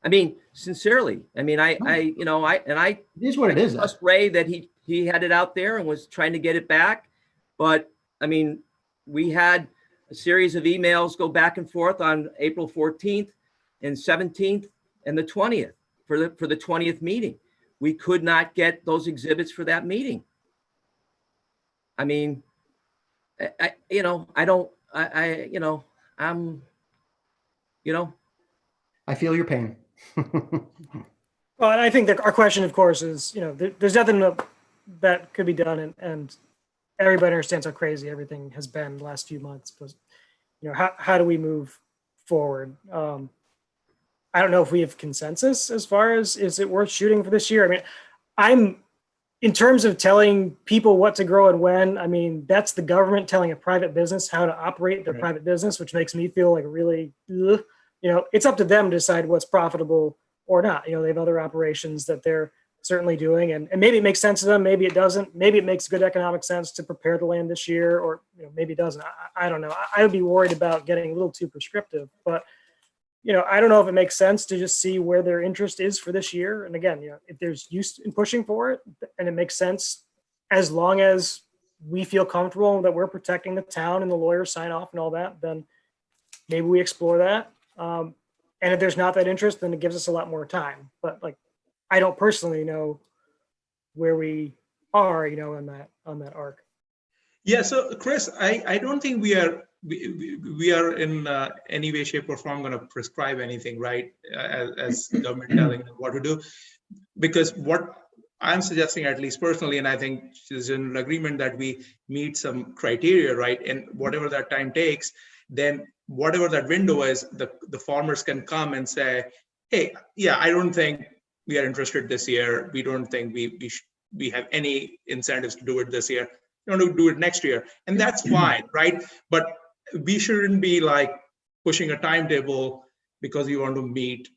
I mean, sincerely. I mean, I No. you know, it is what it is. Trust Ray that he had it out there and was trying to get it back. But I mean, we had a series of emails go back and forth on April 14th and 17th and the 20th for the 20th meeting. We could not get those exhibits for that meeting. I mean, I feel your pain. Well, and I think that our question, of course, is, you know, there's nothing that could be done, and everybody understands how crazy everything has been the last few months. But, you know, how do we move forward? I don't know if we have consensus as far as, is it worth shooting for this year? I mean, in terms of telling people what to grow and when, I mean, that's the government telling a private business how to operate their private business, which makes me feel like really, you know, it's up to them to decide what's profitable or not. You know, they have other operations that they're certainly doing, and maybe it makes sense to them, maybe it doesn't. Maybe it makes good economic sense to prepare the land this year, or, you know, maybe it doesn't. I don't know. I would be worried about getting a little too prescriptive, but, you know, I don't know if it makes sense to just see where their interest is for this year. And again, you know, if there's use in pushing for it and it makes sense, as long as we feel comfortable that we're protecting the town and the lawyers sign off and all that, then maybe we explore that. And if there's not that interest, then it gives us a lot more time. But, like, I don't personally know where we are, you know, on that arc. Yeah. So Chris, I don't think we are in any way, shape, or form going to prescribe anything, right? As government telling them what to do, because what I'm suggesting, at least personally, and I think there's an agreement that we meet some criteria, right? And whatever that time takes, then whatever that window is, the farmers can come and say, hey, yeah, I don't think we are interested this year. We don't think we have any incentives to do it this year. We want to do it next year. And that's fine, right? But we shouldn't be like pushing a timetable because we want to meet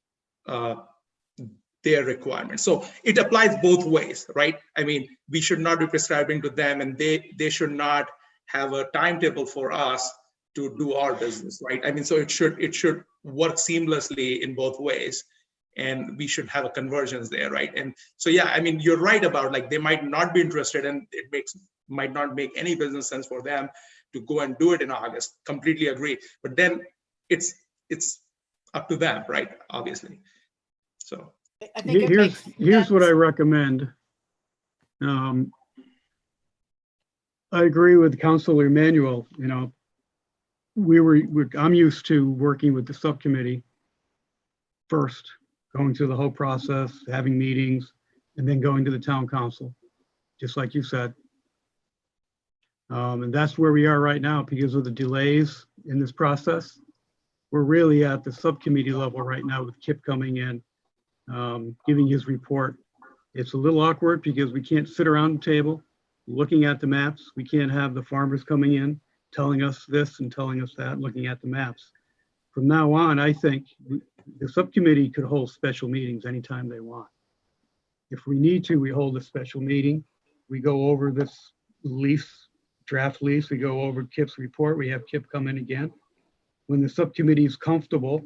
their requirements. So it applies both ways, right? I mean, we should not be prescribing to them, and they should not have a timetable for us to do our business, right? I mean, so it should work seamlessly in both ways, and we should have a convergence there, right? And so, yeah, I mean, you're right about, like, they might not be interested, and it might not make any business sense for them to go and do it in August. Completely agree. But then it's up to them, right? Obviously. So I think here's what I recommend. I agree with Councilor Emanuel. You know, I'm used to working with the subcommittee first, going through the whole process, having meetings, and then going to the town council, just like you said. And that's where we are right now because of the delays in this process. We're really at the subcommittee level right now with Kip coming in, giving his report. It's a little awkward because we can't sit around the table looking at the maps. We can't have the farmers coming in, telling us this and telling us that, looking at the maps. From now on, I think the subcommittee could hold special meetings anytime they want. If we need to, we hold a special meeting. We go over this draft lease, we go over Kip's report, we have Kip come in again. When the subcommittee is comfortable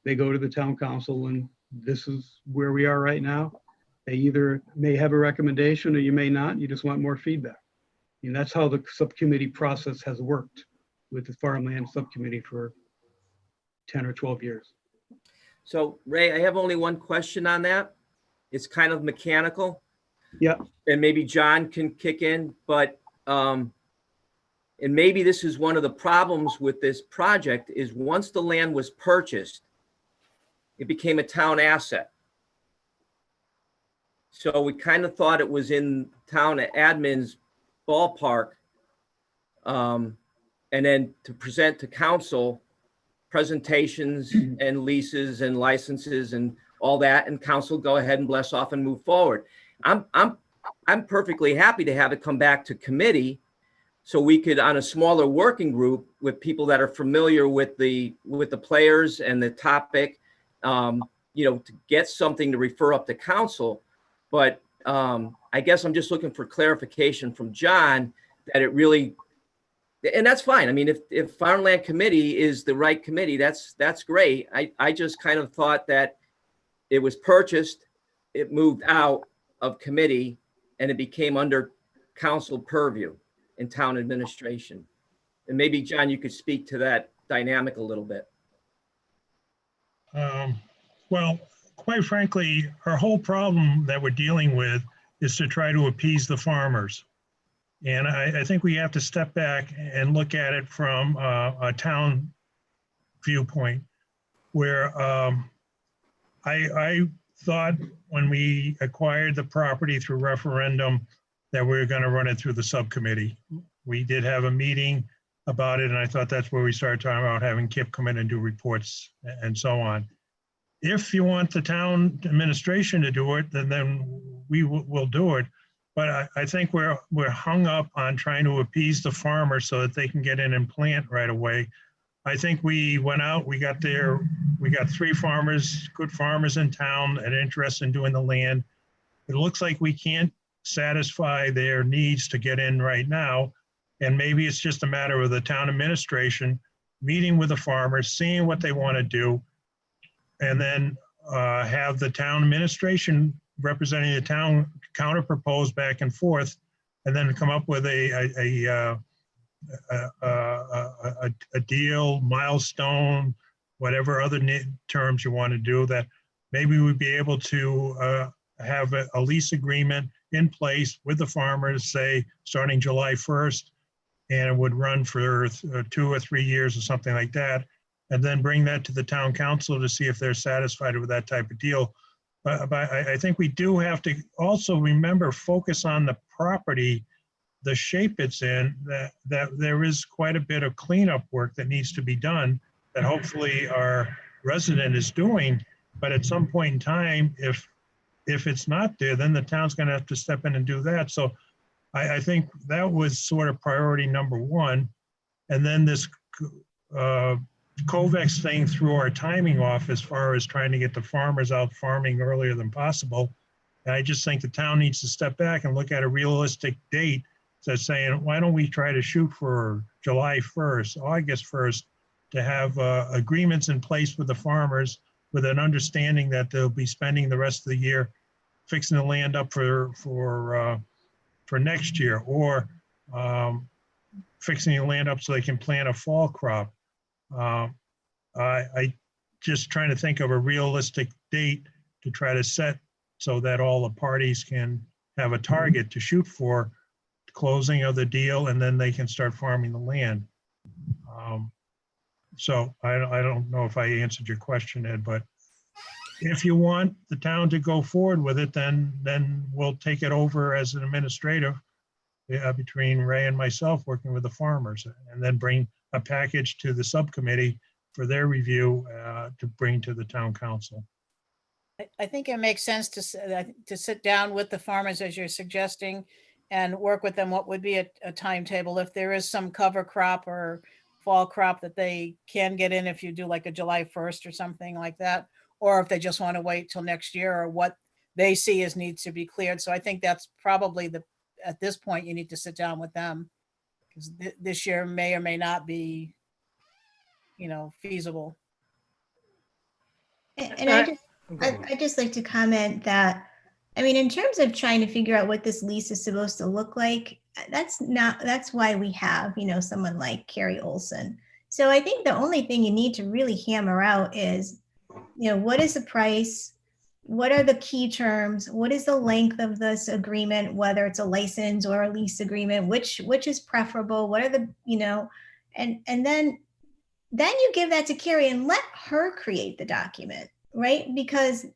they go to the town council, and this is where we are right now. They either may have a recommendation or you may not. You just want more feedback. And that's how the subcommittee process has worked with the farmland subcommittee for 10 or 12 years. So Ray, I have only one question on that. It's kind of mechanical. Yeah. And maybe John can kick in, but, and maybe this is one of the problems with this project is once the land was purchased, it became a town asset. So we kind of thought it was in town admin's ballpark. And then to present to council presentations and leases and licenses and all that, and council go ahead and bless off and move forward. I'm perfectly happy to have it come back to committee so we could, on a smaller working group with people that are familiar with the players and the topic, you know, to get something to refer up to council. But I guess I'm just looking for clarification from John that it really, and that's fine. I mean, if Farmland Committee is the right committee, that's great. I just kind of thought that it was purchased, it moved out of committee, and it became under council purview in town administration. And maybe, John, you could speak to that dynamic a little bit. Well, quite frankly, our whole problem that we're dealing with is to try to appease the farmers. And I think we have to step back and look at it from a town viewpoint, where I thought when we acquired the property through referendum that we were going to run it through the subcommittee. We did have a meeting about it, and I thought that's where we started talking about having Kip come in and do reports and so on. If you want the town administration to do it, then we will do it. But I think we're hung up on trying to appease the farmers so that they can get in and plant right away. I think we went out, we got 3 farmers, good farmers in town that are interested in doing the land. It looks like we can't satisfy their needs to get in right now. And maybe it's just a matter of the town administration meeting with the farmers, seeing what they want to do, and then have the town administration representing the town counter propose back and forth, and then come up with a deal, milestone, whatever other terms you want to do, that maybe we'd be able to have a lease agreement in place with the farmers, say, starting July 1st, and it would run for 2 or 3 years or something like that, and then bring that to the town council to see if they're satisfied with that type of deal. But I think we do have to also remember, focus on the property, the shape it's in, that there is quite a bit of cleanup work that needs to be done that hopefully our resident is doing. But at some point in time, if it's not there, then the town's going to have to step in and do that. So I think that was sort of priority number 1. And then this COVEX thing threw our timing off as far as trying to get the farmers out farming earlier than possible. And I just think the town needs to step back and look at a realistic date that's saying, why don't we try to shoot for July 1st, August 1st, to have agreements in place with the farmers with an understanding that they'll be spending the rest of the year fixing the land up for next year, or fixing the land up so they can plant a fall crop. I just trying to think of a realistic date to try to set so that all the parties can have a target to shoot for, closing of the deal, and then they can start farming the land. So I don't know if I answered your question, Ed, but if you want the town to go forward with it, then we'll take it over as an administrative between Ray and myself, working with the farmers, and then bring a package to the subcommittee for their review to bring to the town council. I think it makes sense to sit down with the farmers as you're suggesting and work with them what would be a timetable. If there is some cover crop or fall crop that they can get in, if you do like a July 1st or something like that, or if they just want to wait till next year, or what they see as needs to be cleared. So I think that's probably at this point, you need to sit down with them, because this year may or may not be, feasible. And I just like to comment that, I mean, in terms of trying to figure out what this lease is supposed to look like, that's why we have, someone like Carrie Olson. So I think the only thing you need to really hammer out is, what is the price? What are the key terms? What is the length of this agreement, whether it's a license or a lease agreement, which is preferable? What are the, and then you give that to Carrie and let her create the document, right? Because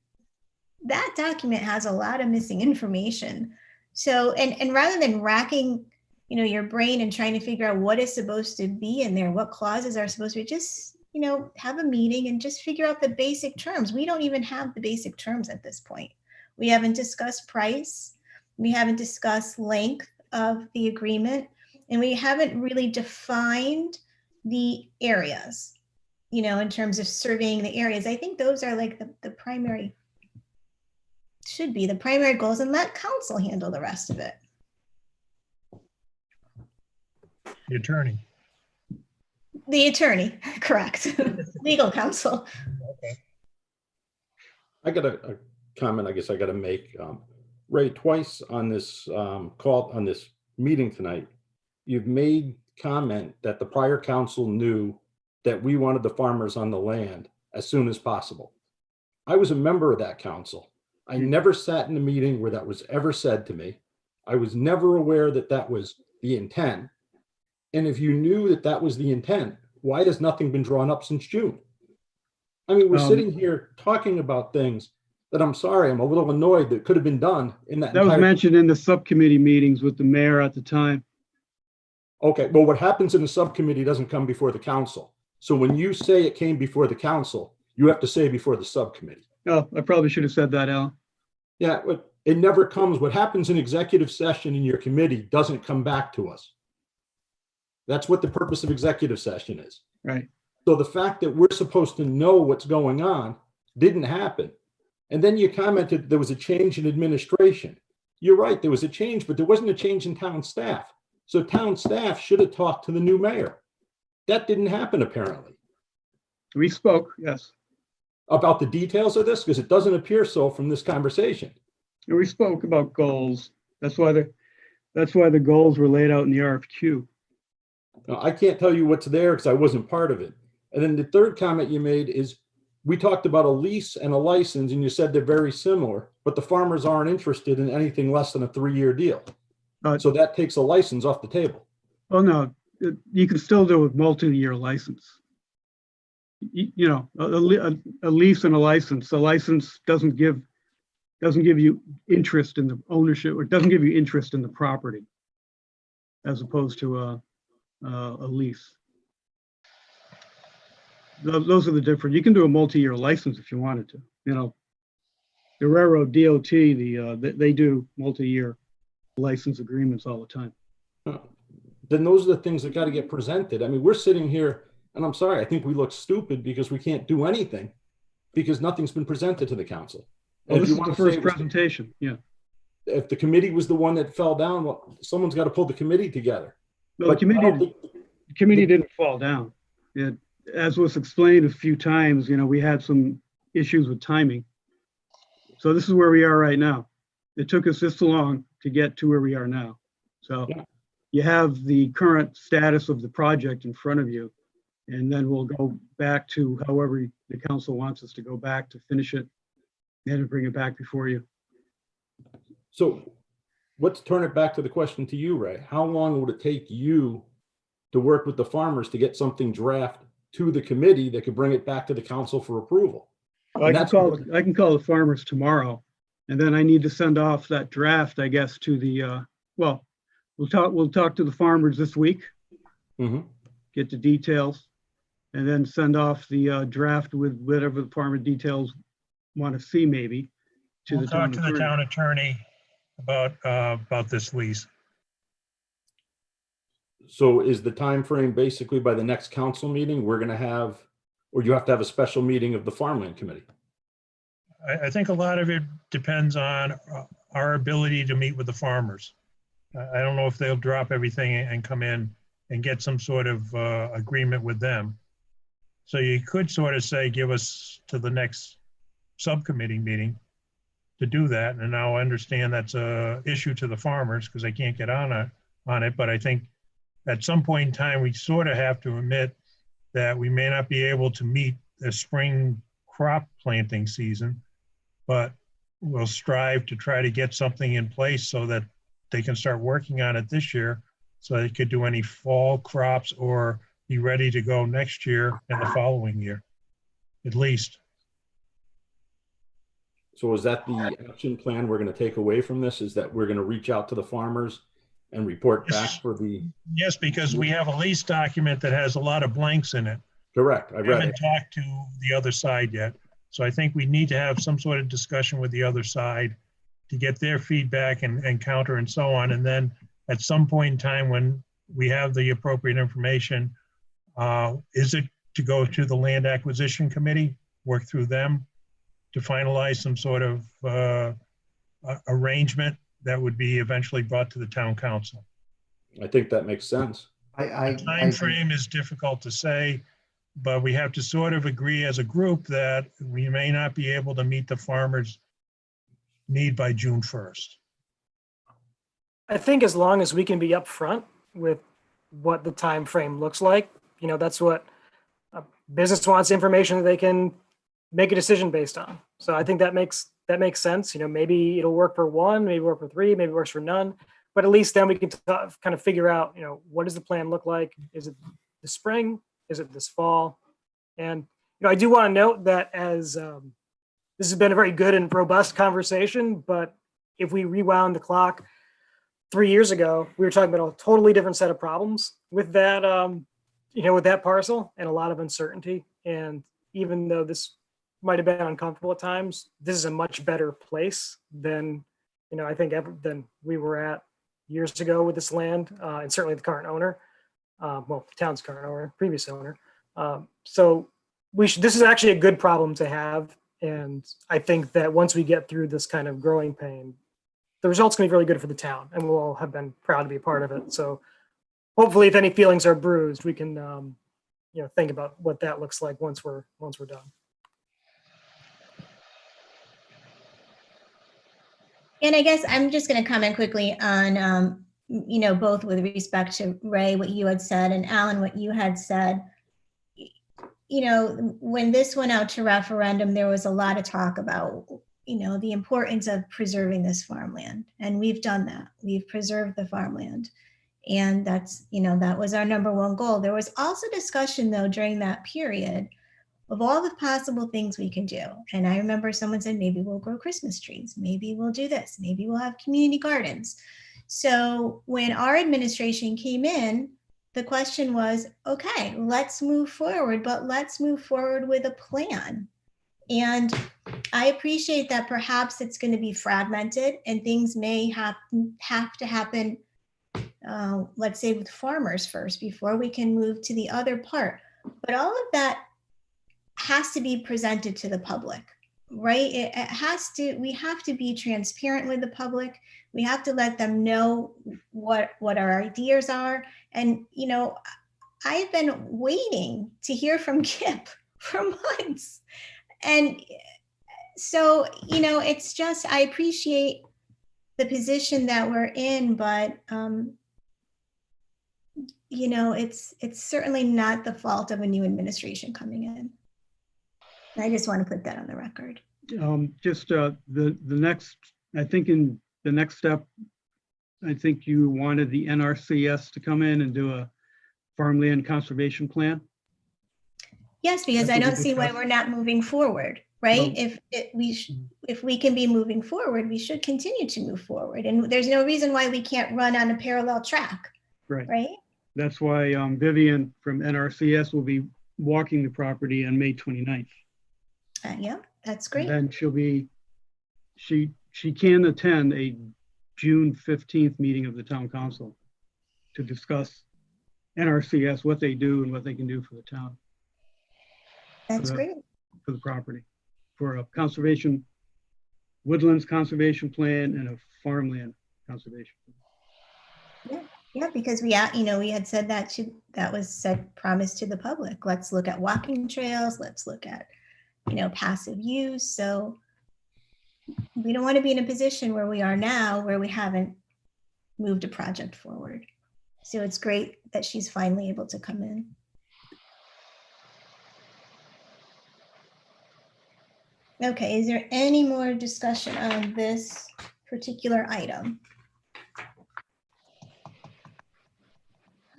that document has a lot of missing information. So, and rather than racking, your brain and trying to figure out what is supposed to be in there, what clauses are supposed to be, just, have a meeting and just figure out the basic terms. We don't even have the basic terms at this point. We haven't discussed price. We haven't discussed length of the agreement, and we haven't really defined the areas, in terms of surveying the areas. I think those are like the primary, should be the primary goals, and let council handle the rest of it. The attorney. The attorney, correct. Legal counsel. Okay. I got a comment I guess I got to make. Ray, twice on this call, on this meeting tonight, you've made comment that the prior council knew that we wanted the farmers on the land as soon as possible. I was a member of that council. I never sat in a meeting where that was ever said to me. I was never aware that that was the intent. And if you knew that that was the intent, why has nothing been drawn up since June? I mean, we're sitting here talking about things that, I'm sorry, I'm a little annoyed that could have been done in that. That was mentioned in the subcommittee meetings with the mayor at the time. Okay, well, what happens in the subcommittee doesn't come before the council. So when you say it came before the council, you have to say before the subcommittee. Oh, I probably should have said that, Al. Yeah, but it never comes. What happens in executive session in your committee doesn't come back to us. That's what the purpose of executive session is. Right. So the fact that we're supposed to know what's going on didn't happen. And then you commented there was a change in administration. You're right, there was a change, but there wasn't a change in town staff. So town staff should have talked to the new mayor. That didn't happen, apparently. We spoke, yes. About the details of this, because it doesn't appear so from this conversation. And we spoke about goals. That's why the goals were laid out in the RFQ. Now, I can't tell you what's there because I wasn't part of it. And then the third comment you made is we talked about a lease and a license, and you said they're very similar, but the farmers aren't interested in anything less than a 3-year deal. So that takes a license off the table. Oh, no, you can still do a multi-year license. A lease and a license. The license doesn't give you interest in the ownership, or doesn't give you interest in the property, as opposed to a lease. Those are the different. You can do a multi-year license if you wanted to. The railroad DOT, they do multi-year license agreements all the time. Then those are the things that got to get presented. I mean, we're sitting here, and I'm sorry, I think we look stupid because we can't do anything because nothing's been presented to the council. Well, this is the first presentation. Yeah. If the committee was the one that fell down, well, someone's got to pull the committee together. No, the committee didn't fall down. As was explained a few times, we had some issues with timing. So this is where we are right now. It took us this long to get to where we are now. So you have the current status of the project in front of you, and then we'll go back to however the council wants us to go back to finish it and bring it back before you. So let's turn it back to the question to you, Ray. How long would it take you to work with the farmers to get something draft to the committee that could bring it back to the council for approval? Well, I can call the farmers tomorrow, and then I need to send off that draft, I guess, to the, we'll talk to the farmers this week, get the details, and then send off the draft with whatever the farmer details want to see, maybe, to the town attorney. Talk to the town attorney about this lease. So is the time frame basically by the next council meeting, we're going to have, or you have to have a special meeting of the farmland committee? I think a lot of it depends on our ability to meet with the farmers. I don't know if they'll drop everything and come in and get some sort of agreement with them. So you could sort of say, give us to the next subcommittee meeting to do that. And now I understand that's a issue to the farmers because they can't get on it. But I think at some point in time, we sort of have to admit that we may not be able to meet the spring crop planting season, but we'll strive to try to get something in place so that they can start working on it this year so they could do any fall crops or be ready to go next year and the following year, at least. So is that the action plan we're going to take away from this? Is that we're going to reach out to the farmers and report back for the? Yes, because we have a lease document that has a lot of blanks in it. Correct. I We read haven't it. talked to the other side yet. So I think we need to have some sort of discussion with the other side to get their feedback and counter and so on. And then at some point in time when we have the appropriate information, is it to go to the Land Acquisition Committee, work through them to finalize some sort of arrangement that would be eventually brought to the town council? I think that makes sense. The time frame is difficult to say, but we have to sort of agree as a group that we may not be able to meet the farmers' need by June 1st. I think as long as we can be upfront with what the time frame looks like, you know, that's what a business wants, information that they can make a decision based on. So I think that makes sense. You know, maybe it'll work for one, maybe work for three, maybe it works for none. But at least then we can kind of figure out, you know, what does the plan look like? Is it the spring? Is it this fall? And, you know, I do want to note that as this has been a very good and robust conversation, but if we rewound the clock 3 years ago, we were talking about a totally different set of problems with that, you know, with that parcel and a lot of uncertainty. And even though this might have been uncomfortable at times, this is a much better place than, you know, I think than we were at years ago with this land, and certainly the current owner, well, the town's current owner, previous owner. So this is actually a good problem to have. And I think that once we get through this kind of growing pain, the result's gonna be really good for the town and we'll all have been proud to be a part of it. So hopefully if any feelings are bruised, we can, you know, think about what that looks like once we're done. And I guess I'm just going to comment quickly on, you know, both with respect to Ray, what you had said, and Alan, what you had said. You know, when this went out to referendum, there was a lot of talk about, you know, the importance of preserving this farmland. And we've done that. We've preserved the farmland. And that's, you know, that was our number one goal. There was also discussion, though, during that period of all the possible things we can do. And I remember someone said, maybe we'll grow Christmas trees. Maybe we'll do this. Maybe we'll have community gardens. So when our administration came in, the question was, okay, let's move forward, but let's move forward with a plan. And I appreciate that perhaps it's going to be fragmented and things may have to happen, let's say with farmers first, before we can move to the other part. But all of that has to be presented to the public, right? It has to, we have to be transparent with the public. We have to let them know what our ideas are. And, you know, I've been waiting to hear from Kip for months. And so, you know, it's just, I appreciate the position that we're in, but, you know, it's certainly not the fault of a new administration coming in. I just want to put that on the record. Just the next, I think in the next step, I think you wanted the NRCS to come in and do a farmland conservation plan. Yes, because I don't see why we're not moving forward, right? No. If we can be moving forward, we should continue to move forward. And there's no reason why we can't run on a parallel track, right? That's why Vivian from NRCS will be walking the property on May 29th. Yeah, that's great. And then she'll be, she can attend a June 15th meeting of the town council to discuss NRCS, what they do and what they can do for the town. That's great. For the property, for a conservation, woodlands conservation plan and a farmland conservation plan. Yeah, because we had said that was said, promised to the public. Let's look at walking trails. Let's look at, passive use. So we don't want to be in a position where we are now, where we haven't moved a project forward. So it's great that she's finally able to come in. Okay, is there any more discussion on this particular item?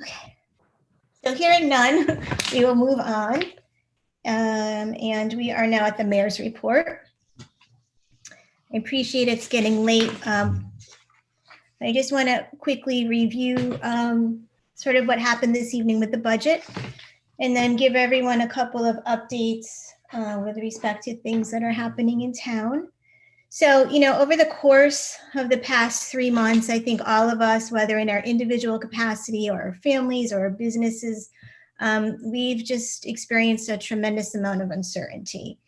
Okay, so hearing none, we will move on. And we are now at the mayor's report. I appreciate it's getting late. I just want to quickly review sort of what happened this evening with the budget, and then give everyone a couple of updates with respect to things that are happening in town. So, over the course of the past 3 months, I think all of us, whether in our individual capacity or our families or our businesses, we've just experienced a tremendous amount of uncertainty.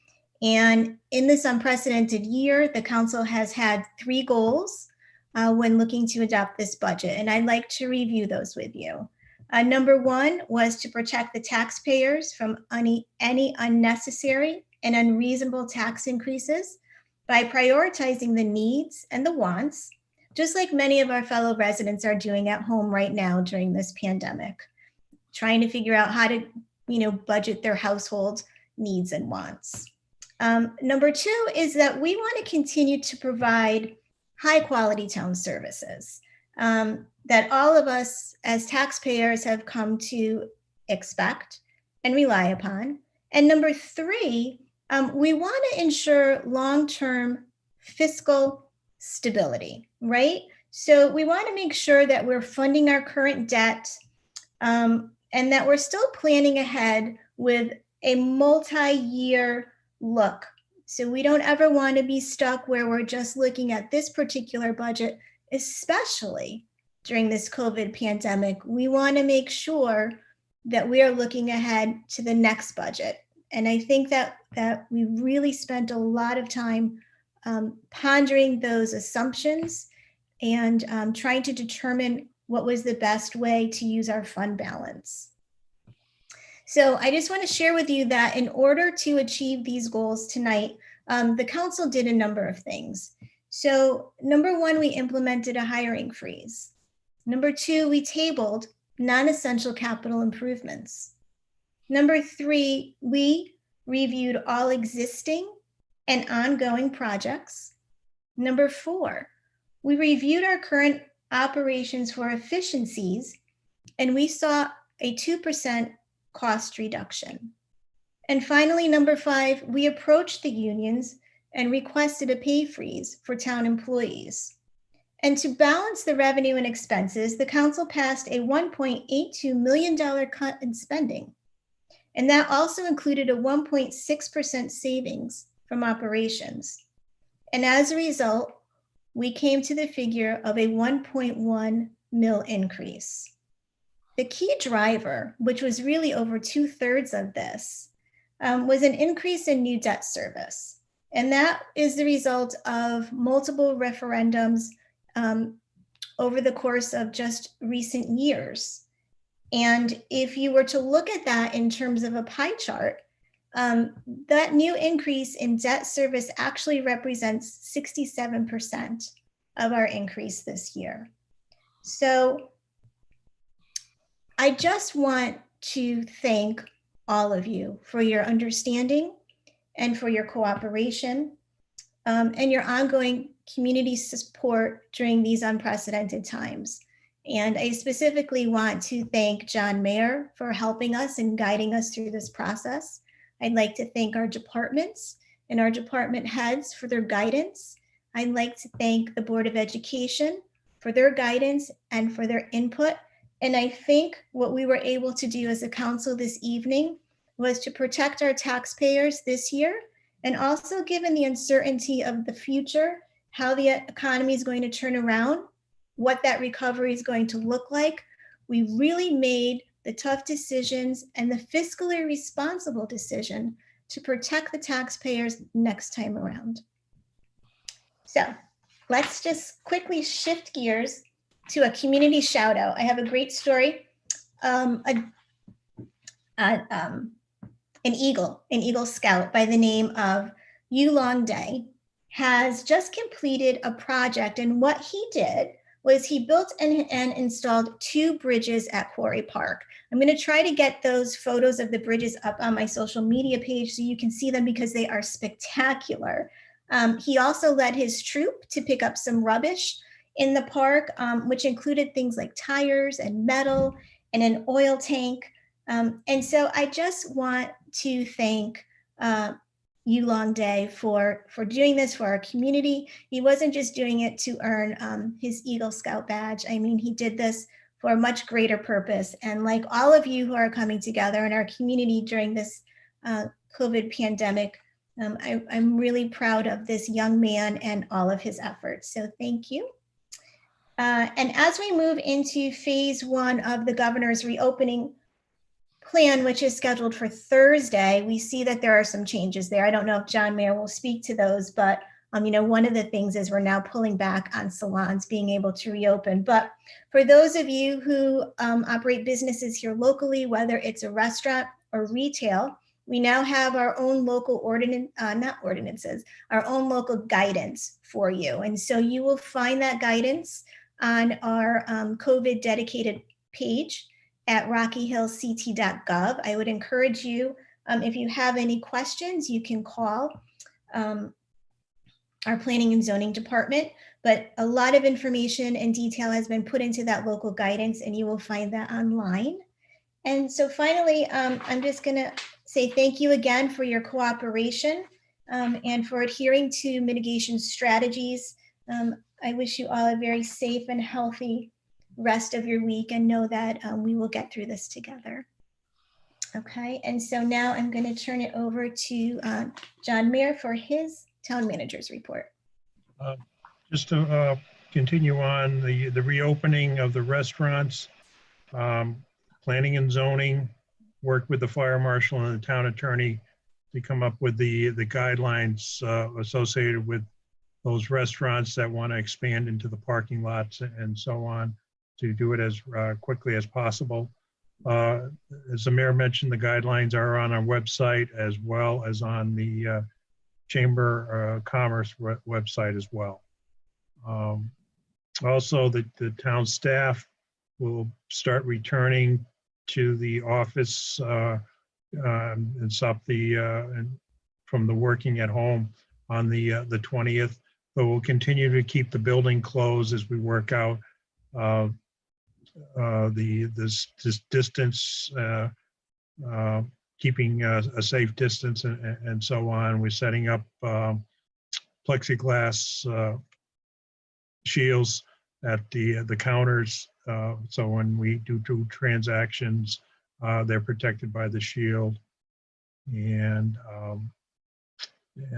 And in this unprecedented year, the council has had 3 goals when looking to adopt this budget, and I'd like to review those with you. Number 1 was to protect the taxpayers from any unnecessary and unreasonable tax increases by prioritizing the needs and the wants, just like many of our fellow residents are doing at home right now during this pandemic, trying to figure out how to, budget their household needs and wants. Number 2 is that we want to continue to provide high quality town services that all of us as taxpayers have come to expect and rely upon. And number 3, we want to ensure long-term fiscal stability, right? So we want to make sure that we're funding our current debt and that we're still planning ahead with a multi-year look. So we don't ever want to be stuck where we're just looking at this particular budget, especially during this COVID pandemic. We want to make sure that we are looking ahead to the next budget. And I think that we really spent a lot of time pondering those assumptions and trying to determine what was the best way to use our fund balance. So I just want to share with you that in order to achieve these goals tonight, the council did a number of things. So number 1, we implemented a hiring freeze. Number 2, we tabled non-essential capital improvements. Number 3, we reviewed all existing and ongoing projects. Number 4, we reviewed our current operations for efficiencies, and we saw a 2% cost reduction. And finally, number 5, we approached the unions and requested a pay freeze for town employees. And to balance the revenue and expenses, the council passed a $1.82 million cut in spending. And that also included a 1.6% savings from operations. And as a result, we came to the figure of a 1.1 mil increase. The key driver, which was really over 2/3 of this, was an increase in new debt service. And that is the result of multiple referendums over the course of just recent years. And if you were to look at that in terms of a pie chart, that new increase in debt service actually represents 67% of our increase this year. So I just want to thank all of you for your understanding and for your cooperation and your ongoing community support during these unprecedented times. And I specifically want to thank John Mayer for helping us and guiding us through this process. I'd like to thank our departments and our department heads for their guidance. I'd like to thank the Board of Education for their guidance and for their input. And I think what we were able to do as a council this evening was to protect our taxpayers this year, and also given the uncertainty of the future, how the economy is going to turn around, what that recovery is going to look like, we really made the tough decisions and the fiscally responsible decision to protect the taxpayers next time around. So let's just quickly shift gears to a community shout out. I have a great story. an Eagle Scout by the name of Yulong Day, has just completed a project. And what he did was he built and installed 2 bridges at Quarry Park. I'm going to try to get those photos of the bridges up on my social media page so you can see them because they are spectacular. He also led his troop to pick up some rubbish in the park, which included things like tires and metal and an oil tank. And so I just want to thank Yulong Day for doing this for our community. He wasn't just doing it to earn his Eagle Scout badge. I mean, he did this for a much greater purpose. And like all of you who are coming together in our community during this COVID pandemic, I'm really proud of this young man and all of his efforts. So thank you. And as we move into phase 1 of the governor's reopening plan, which is scheduled for Thursday, we see that there are some changes there. I don't know if John Mayer will speak to those, but one of the things is we're now pulling back on salons being able to reopen. But for those of you who operate businesses here locally, whether it's a restaurant or retail, we now have our own local our own local guidance for you. And so you will find that guidance on our COVID dedicated page at rockyhillct.gov. I would encourage you, if you have any questions, you can call our planning and zoning department, but a lot of information and detail has been put into that local guidance and you will find that online. And so finally, I'm just gonna say thank you again for your cooperation and for adhering to mitigation strategies. I wish you all a very safe and healthy rest of your week and know that we will get through this together. Okay, and so now I'm going to turn it over to John Mayer for his town manager's report. Just to continue on the reopening of the restaurants, planning and zoning worked with the fire marshal and the town attorney to come up with the guidelines associated with those restaurants that want to expand into the parking lots and so on, to do it as quickly as possible. As the mayor mentioned, the guidelines are on our website as well as on the Chamber Commerce website as well. Also, the town staff will start returning to the office and stop from the working at home on the 20th, but we'll continue to keep the building closed as we work out this distance, keeping a safe distance and so on. We're setting up plexiglass shields at the counters, so when we do transactions, they're protected by the shield. And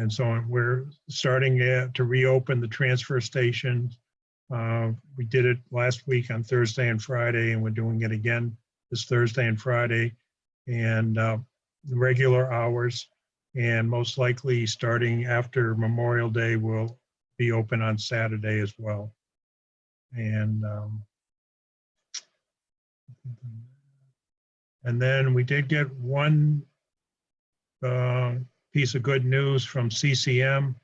so on. We're starting to reopen the transfer station. We did it last week on Thursday and Friday, and we're doing it again this Thursday and Friday, and regular hours. And most likely starting after Memorial Day, we'll be open on Saturday as well. And then we did get one piece of good news from CCM.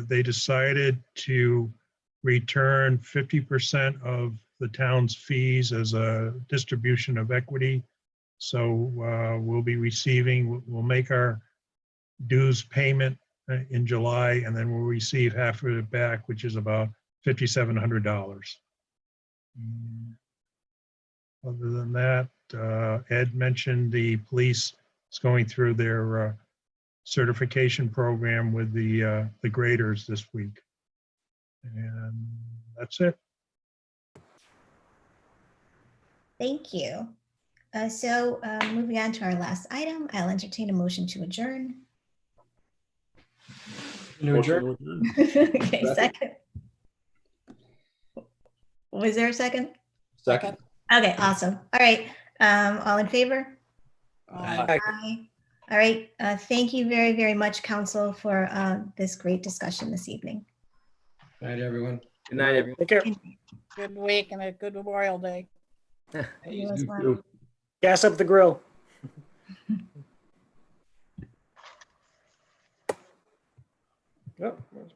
They decided to return 50% of the town's fees as a distribution of equity. So we'll be receiving, we'll make our dues payment in July, and then we'll receive half of it back, which is about $5,700. Other than that, Ed mentioned the police is going through their certification program with the graders this week. And that's it. Thank you. So moving on to our last item, I'll entertain a motion to adjourn. Okay, second. Was there a second? Second. Okay, awesome. All right, all in favor? Aye. Aye. All right, thank you very, very much, Council, for this great discussion this evening. Good night, everyone. Good night, everyone. Take care. Good week and a good Memorial Day. You as well. Gas up the grill. Yep, that's